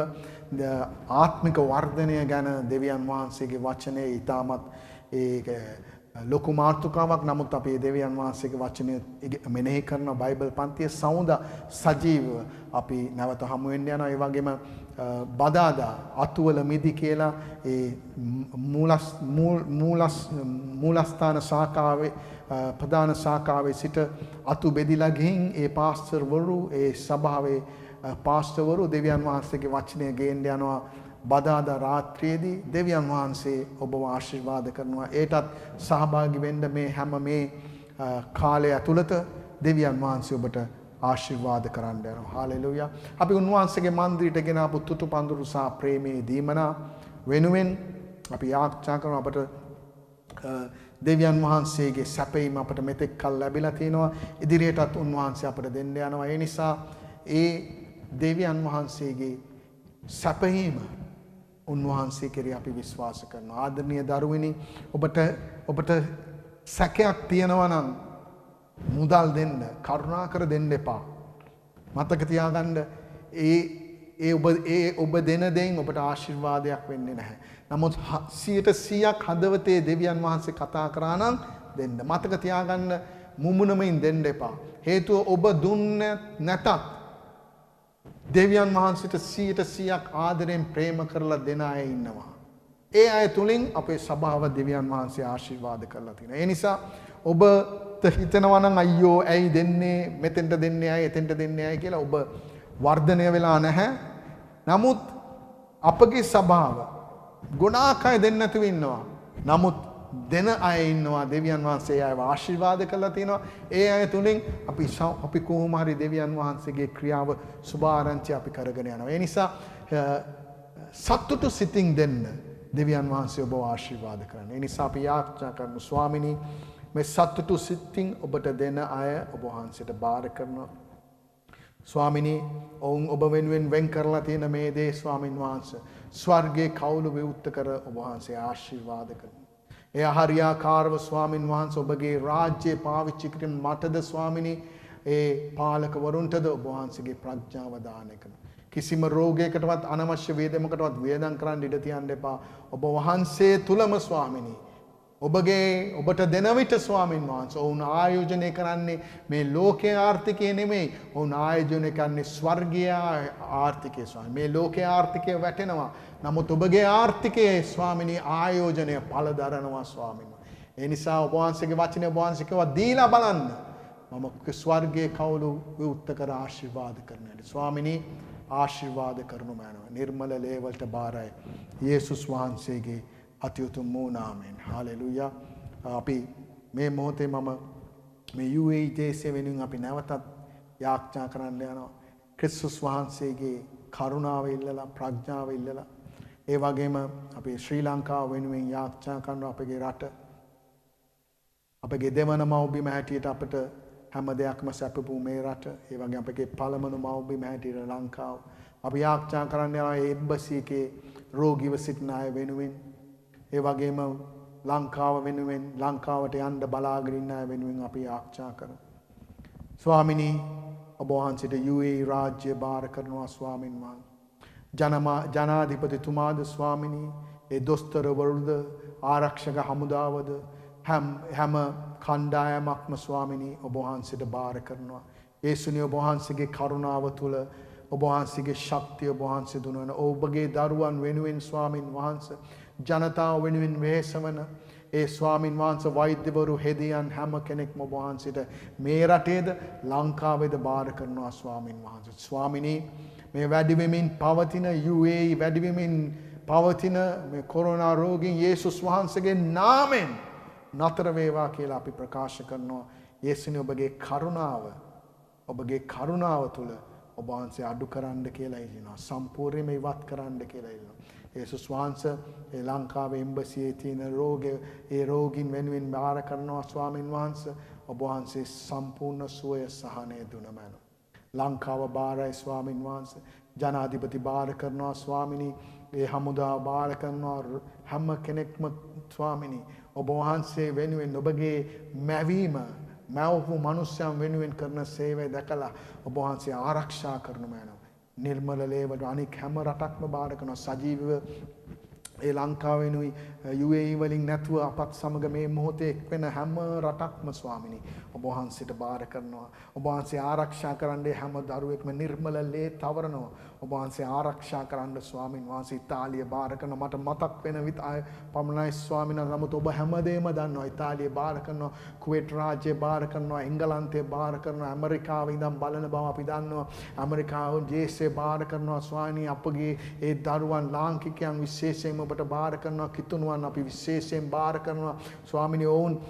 ආත්මික වර්ධනය ගැන දෙවියන් වහන්සේගේ වචනේ ඊටමත් ඒක ලොකු මාතෘකාවක්. නමුත් අපි දෙවියන් වහන්සේගේ වචනය මෙනෙහි කරන බයිබල් පන්තිය සවුන්දා සජීවව අපි නැවත හමු වෙන්න යනවා. ඒ වගේම බදාදා අතුවල මිදි කියලා ඒ මූලස්ථාන ශාඛාවේ ප්‍රධාන ශාඛාවේ සිට අතු බෙදිලා ගිහින් ඒ පාස්ටර්වරු ඒ සභාවේ පාස්ටර්වරු දෙවියන් වහන්සේගේ වචනය ගේන්න යනවා. බදාදා රාත්‍රියේදී දෙවියන් වහන්සේ ඔබව ආශිර්වාද කරනවා. ඒටත් සහභාගී වෙන්න මේ හැම මේ කාලය ඇතුළත දෙවියන් වහන්සේ ඔබට ආශිර්වාද කරන්න යනවා. හාලෙලූයා. අපි උන්වහන්සේගේ මන්දිරයට ගෙන ආපු තුතු පඳුරු සහ ප්‍රේමයේ දීමනා වෙනුවෙන් අපි යාඥා කරනවා අපට දෙවියන් වහන්සේගේ සැපීම අපට මෙතෙක් කල් ලැබිලා තියෙනවා. ඉදිරියටත් උන්වහන්සේ අපට දෙන්න යනවා. ඒ නිසා ඒ දෙවියන් වහන්සේගේ සැපීම උන්වහන්සේ කෙරෙහි අපි විශ්වාස කරනවා. ආදරණීය දරුවනි ඔබට සැකයක් තියෙනවා නම් මුදල් දෙන්න කරුණාකර දෙන්න එපා. මතක තියාගන්න ඔබ දෙන දෙයින් ඔබට ආශිර්වාදයක් වෙන්නේ නැහැ. නමුත් 100% හදවතේ දෙවියන් වහන්සේ කතා කරා නම් දෙන්න. මතක තියාගන්න මුමුණමින් දෙන්න එපා. හේතුව ඔබ දුන්නේ නැතත් දෙවියන් වහන්සේට 100% ආදරෙන් ප්‍රේම කරලා දෙන අය ඉන්නවා. ඒ අය තුලින් අපේ සභාව දෙවියන් වහන්සේ ආශිර්වාද කරලා තියෙනවා. ඒ නිසා ඔබට හිතනවා නම් අයියෝ ඇයි දෙන්නේ මෙතෙන්ට දෙන්නේ ඇයි එතෙන්ට දෙන්නේ ඇයි කියලා ඔබ වර්ධනය වෙලා නැහැ. නමුත් අපගේ සභාව ගොඩාක් අය දෙන්න නැතුව ඉන්නවා. නමුත් දෙන අය ඉන්නවා දෙවියන් වහන්සේ අයව ආශිර්වාද කරලා තිනවා. ඒ අය තුලින් අපි කොහොම හරි දෙවියන් වහන්සේගේ ක්‍රියාව සුභාරංචි අපි කරගෙන යනවා. ඒ නිසා සතුටු සිතින් දෙන්න දෙවියන් වහන්සේ ඔබව ආශිර්වාද කරන්න. ඒ නිසා අපි යාඥා කරමු ස්වාමිනී මේ සතුටු සිතින් ඔබට දෙන අය ඔබ වහන්සේට බාර කරනවා. ස්වාමිනී ඔවුන් ඔබ වෙනුවෙන් වෙන් කරලා තියෙන මේ දේ ස්වාමින් වහන්සේ ස්වර්ගයේ කවුළු විවුර්ත කර ඔබ වහන්සේ ආශිර්වාද කරනවා. ඒ හරියාකාරව ස්වාමින් වහන්සේ ඔබගේ රාජ්‍යය පාවිච්චි කිරීම මටද ස්වාමිනී ඒ පාලකවරුන්ටද ඔබ වහන්සේගේ ප්‍රඥාව දාන කරනවා. කිසිම රෝගයකටවත් අනවශ්‍ය වේදමකටවත් වේදම් කරන්න ඉඩ තියන්න එපා. ඔබ වහන්සේ තුලම ස්වාමිනී ඔබට දෙන විට ස්වාමින් වහන්සේ ඔවුන් ආයෝජනය කරන්නේ මේ ලෝකයේ ආර්ථිකය නෙමෙයි. ඔවුන් ආයෝජනය කරන්නේ ස්වර්ගීය ආර්ථිකය ස්වාමී. මේ ලෝකයේ ආර්ථිකය වැටෙනවා. නමුත් ඔබගේ ආර්ථිකයේ ස්වාමිනී ආයෝජනය පළදරනවා ස්වාමීන් වහන්සේ. ඒ නිසා ඔබ වහන්සේගේ වචනේ ඔබ වහන්සේ කිව්වා දීලා බලන්න. මම ස්වර්ගයේ කවුළු විවුර්ත කර ආශිර්වාද කරනවා. ස්වාමිනී ආශිර්වාද කරනු මැනව. නිර්මල ලේවලට බාරයි. යේසුස් වහන්සේගේ අතිඋතුම් වූ නාමයෙන්. හාලෙලූයා. අපි මේ මොහොතේ මම මේ UAE දේශය වෙනුවෙන් අපි නැවතත් යාඥා කරන්න යනවා. ක්‍රිස්තුස් වහන්සේගේ කරුණාව ඉල්ලලා ප්‍රඥාව ඉල්ලලා ඒ වගේම අපි ශ්‍රී ලංකාව වෙනුවෙන් යාඥා කරනවා අපගේ රට අපගේ දෙවන මව්බිම හැටියට අපට හැම දෙයක්ම සැපපු මේ රට ඒ වගේ අපගේ පළමුණු මව්බිම හැටියට ලංකාව අපි යාඥා කරන්න යනවා ඒ එම්බසි එකේ රෝගීව සිටින අය වෙනුවෙන් ඒ වගේම ලංකාව වෙනුවෙන් ලංකාවට යන්න බලාගෙන ඉන්න අය වෙනුවෙන් අපි යාඥා කරමු. ස්වාමිනී ඔබ වහන්සේට UAE රාජ්‍ය බාර කරනවා ස්වාමින් වහන්සේ. ජනාධිපතිතුමාද ස්වාමිනී ඒ දොස්තරවරුද ආරක්ෂක හමුදාවද හැම කණ්ඩායමක්ම ස්වාමිනී ඔබ වහන්සේට බාර කරනවා. ඒසුනි ඔබ වහන්සේගේ කරුණාව තුල ඔබ වහන්සේගේ ශක්තිය ඔබ වහන්සේ දුන්නා. ඔබගේ දරුවන් වෙනුවෙන් ස්වාමින් වහන්සේ ජනතාව වෙනුවෙන් වෙහෙසවන ඒ ස්වාමින් වහන්සේ වෛද්‍යවරු හෙදියන් හැම කෙනෙක්ම ඔබ වහන්සේට මේ රටේද ලංකාවේද බාර කරනවා ස්වාමින් වහන්සේ. ස්වාමිනී මේ වැඩි වෙමින් පවතින UAE වැඩි වෙමින් පවතින මේ කොරෝනා රෝගීන් යේසුස් වහන්සේගේ නාමයෙන් නතර වේවා කියලා අපි ප්‍රකාශ කරනවා. යේසුනි ඔබගේ කරුණාව තුල ඔබ වහන්සේ අඩු කරන්න කියලා ඉල්ලනවා. සම්පූර්ණයෙන්ම ඉවත් කරන්න කියලා ඉල්ලනවා. යේසුස් වහන්සේ ඒ ලංකාවේ එම්බසියේ තියෙන ඒ රෝගීන් වෙනුවෙන් බාර කරනවා ස්වාමින් වහන්සේ. ඔබ වහන්සේ සම්පූර්ණ සුවය සහනය දුනමන. ලංකාව බාරයි ස්වාමින් වහන්සේ. ජනාධිපති බාර කරනවා ස්වාමිනී. ඒ හමුදාව බාර කරනවා හැම කෙනෙක්ම ස්වාමිනී. ඔබ වහන්සේ වෙනුවෙන් ඔබගේ මැවපු මනුෂ්‍යයන් වෙනුවෙන් කරන සේවය දැකලා ඔබ වහන්සේ ආරක්ෂා කරනු මැනව. නිර්මල ලේවට අනික් හැම රටක්ම බාර කරනවා සජීවව ඒ ලංකාවෙනුයි UAE වලින් නැතුව අපත් සමග මේ මොහොතේ එක්වෙන හැම රටක්ම ස්වාමිනී ඔබ වහන්සේට බාර කරනවා. ඔබ වහන්සේ ආරක්ෂා කරන්නේ හැම දරුවෙක්ම නිර්මල ලේ තවරනවා. ඔබ වහන්සේ ආරක්ෂා කරන්න ස්වාමින් වහන්සේ ඉතාලිය බාර කරනවා. මට මතක් වෙන විට පමණයි ස්වාමීන් වහන්සේ. නමුත් ඔබ හැමදේම දන්නවා. ඉතාලිය බාර කරනවා, කුවේට් රාජ්‍යය බාර කරනවා, එංගලන්තය බාර කරනවා, ඇමරිකාවේ ඉඳන් බලන බව අපි දන්නවා. ඇමරිකාව ජේසේ බාර කරනවා ස්වාමීනි. අපගේ ඒ දරුවන් ලාංකිකයන් විශේෂයෙන්ම ඔබට බාර කරනවා. කිතුණුවන් අපි විශේෂයෙන් බාර කරනවා ස්වාමීනි. ඔවුන්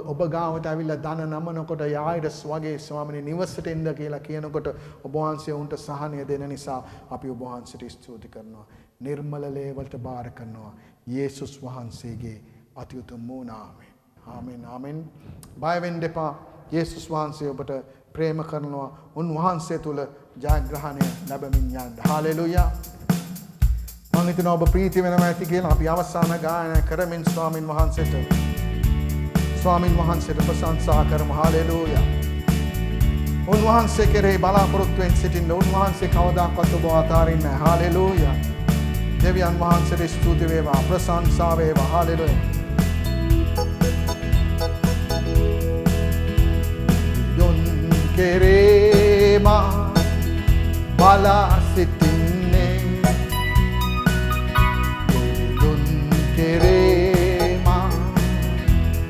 ඔබ ගාවට ඇවිල්ලා දන නමනකොට යායිරස් වගේ ස්වාමීනි නිවසට එන්න කියලා කියනකොට ඔබ වහන්සේ උන්ට සහනය දෙන නිසා අපි ඔබ වහන්සේට ස්තුති කරනවා. නිර්මල ලේවලට බාර කරනවා යේසුස් වහන්සේගේ අතිඋතුම් වූ නාමයෙන්. ආමෙන් ආමෙන්. බය වෙන්න එපා. යේසුස් වහන්සේ ඔබට ප්‍රේම කරනවා. උන්වහන්සේ තුල ජයග්‍රහණය ලැබමින් යන්න. හාලෙලූයා. මම හිතනවා ඔබ ප්‍රීති වෙනවා ඇති කියලා අපි අවසාන ගායනා කරමින් ස්වාමින් වහන්සේට ප්‍රශංසා කරමු. හාලෙලූයා. උන්වහන්සේ කෙරෙහි බලාපොරොත්තුෙන් සිටින්න. උන්වහන්සේ කවදාකවත් ඔබ අතාරින්නේ නැහැ. හාලෙලූයා. දෙවියන් වහන්සේට ස්තුති වේවා. ප්‍රශංසා වේවා. හාලෙලූයා. යොන් කෙරේ මා බලා සිටින්නේ. යොන් කෙරේ මා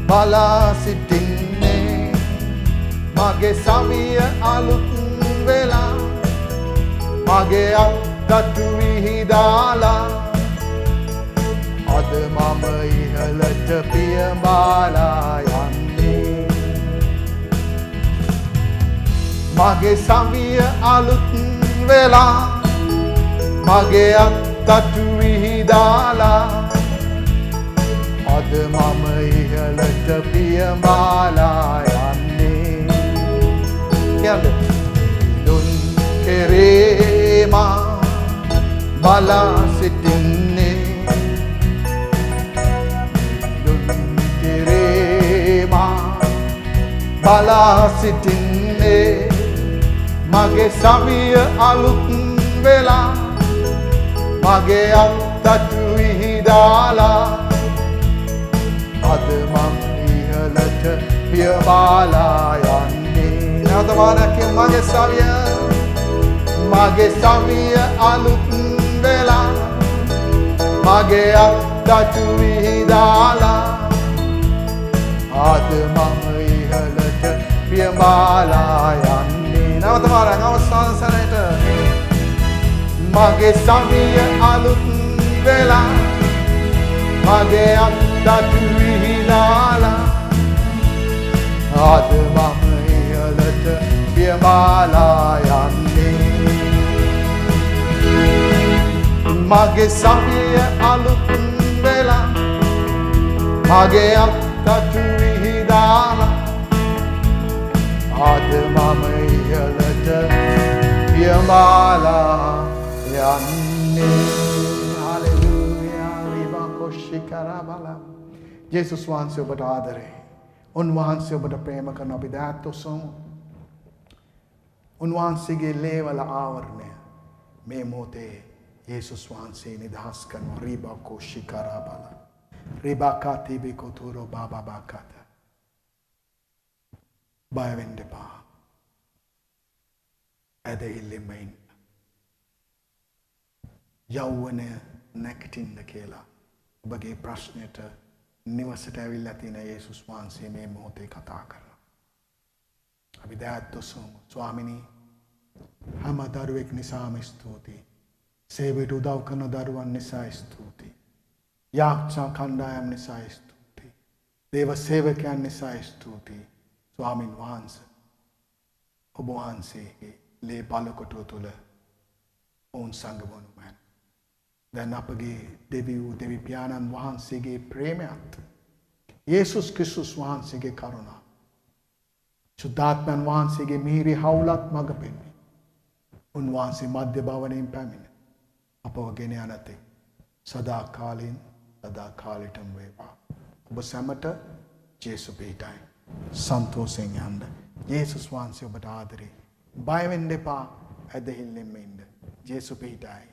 බලා සිටින්නේ මගේ සවිය අලුත් වෙලා මගේ අත්තටු විහිදාලා අද මම ඉහළට පියඹාලා යන්නේ මගේ සවිය අලුත් වෙලා මගේ අත්තටු විහිදාලා අද මම ඉහළට පියඹාලා යන්නේ දුන් කෙරේ මා බලා සිටින්නේ දුන් කෙරේ මා බලා සිටින්නේ මගේ සවිය අලුත් වෙලා මගේ අත්තටු විහිදාලා අද මම ඉහළට පියඹාලා යන්නේ නැවත වාරයක් මගේ සවිය අලුත් වෙලා මගේ අත්තටු විහිදාලා අද මම ඉහළට පියඹාලා යන්නේ නැවත වාරයක් අවසාන සැරේට මගේ සවිය අලුත් වෙලා මගේ අත්තටු විහිදාලා අද මම ඉහළට පියඹාලා යන්නේ මගේ සවිය අලුත් වෙලා මගේ අත්තටු විහිදාලා අද මම ඉහළට පියඹාලා යන්නේ හලෙලූයා රිබා කොෂි කරබලා ජේසුස් වහන්සේ ඔබට ආදරේ උන්වහන්සේ ඔබට ප්‍රේම කරන අපි දෑත් ඔසමු උන්වහන්සේගේ ලේවල ආවරණය මේ මොහොතේ යේසුස් වහන්සේ නිදහස් කරනවා රිබා කොෂි කරබලා රිබා කාතිබි කොතුරෝ බාබා කත බය වෙන්න එපා ඇදහිල්ලෙම ඉන්න යෞවනය නැගිටින්න කියලා ඔබගේ ප්‍රශ්නයට නිවසට ඇවිල්ලා තියෙන යේසුස් වහන්සේ මේ මොහොතේ කතා කරනවා. අපි දෑත් ඔසවමු. ස්වාමිනී හැම දරුවෙක් නිසාම ස්තුතියි. සේවයට උදව් කරන දරුවන් නිසා ස්තුතියි. යාක්ෂා කණ්ඩායම් නිසා ස්තුතියි. දේව සේවකයන් නිසා ස්තුතියි. ස්වාමින් වහන්සේ ඔබ වහන්සේගේ ලේ බලකොටුව තුළ ඔවුන් සංගමවනු මැන. දැන් අපගේ දෙවි පියාණන් වහන්සේගේ ප්‍රේමයත් යේසුස් ක්‍රිස්තුස් වහන්සේගේ කරුණා ශුද්ධාත්මයන් වහන්සේගේ මිහිරි හවුලත් මඟ පෙන්වී උන්වහන්සේ මධ්‍ය භවනයෙන් පැමිණ අපව ගෙන යනතෙක් සදා කාලෙටම වේවා. ඔබ සැමට ජේසු පිහිටයි. සන්තෝෂයෙන් යන්න. යේසුස් වහන්සේ ඔබට ආදරේ. බය වෙන්න එපා. ඇදහිල්ලෙන්ම ඉන්න. ජේසු පිහිටයි.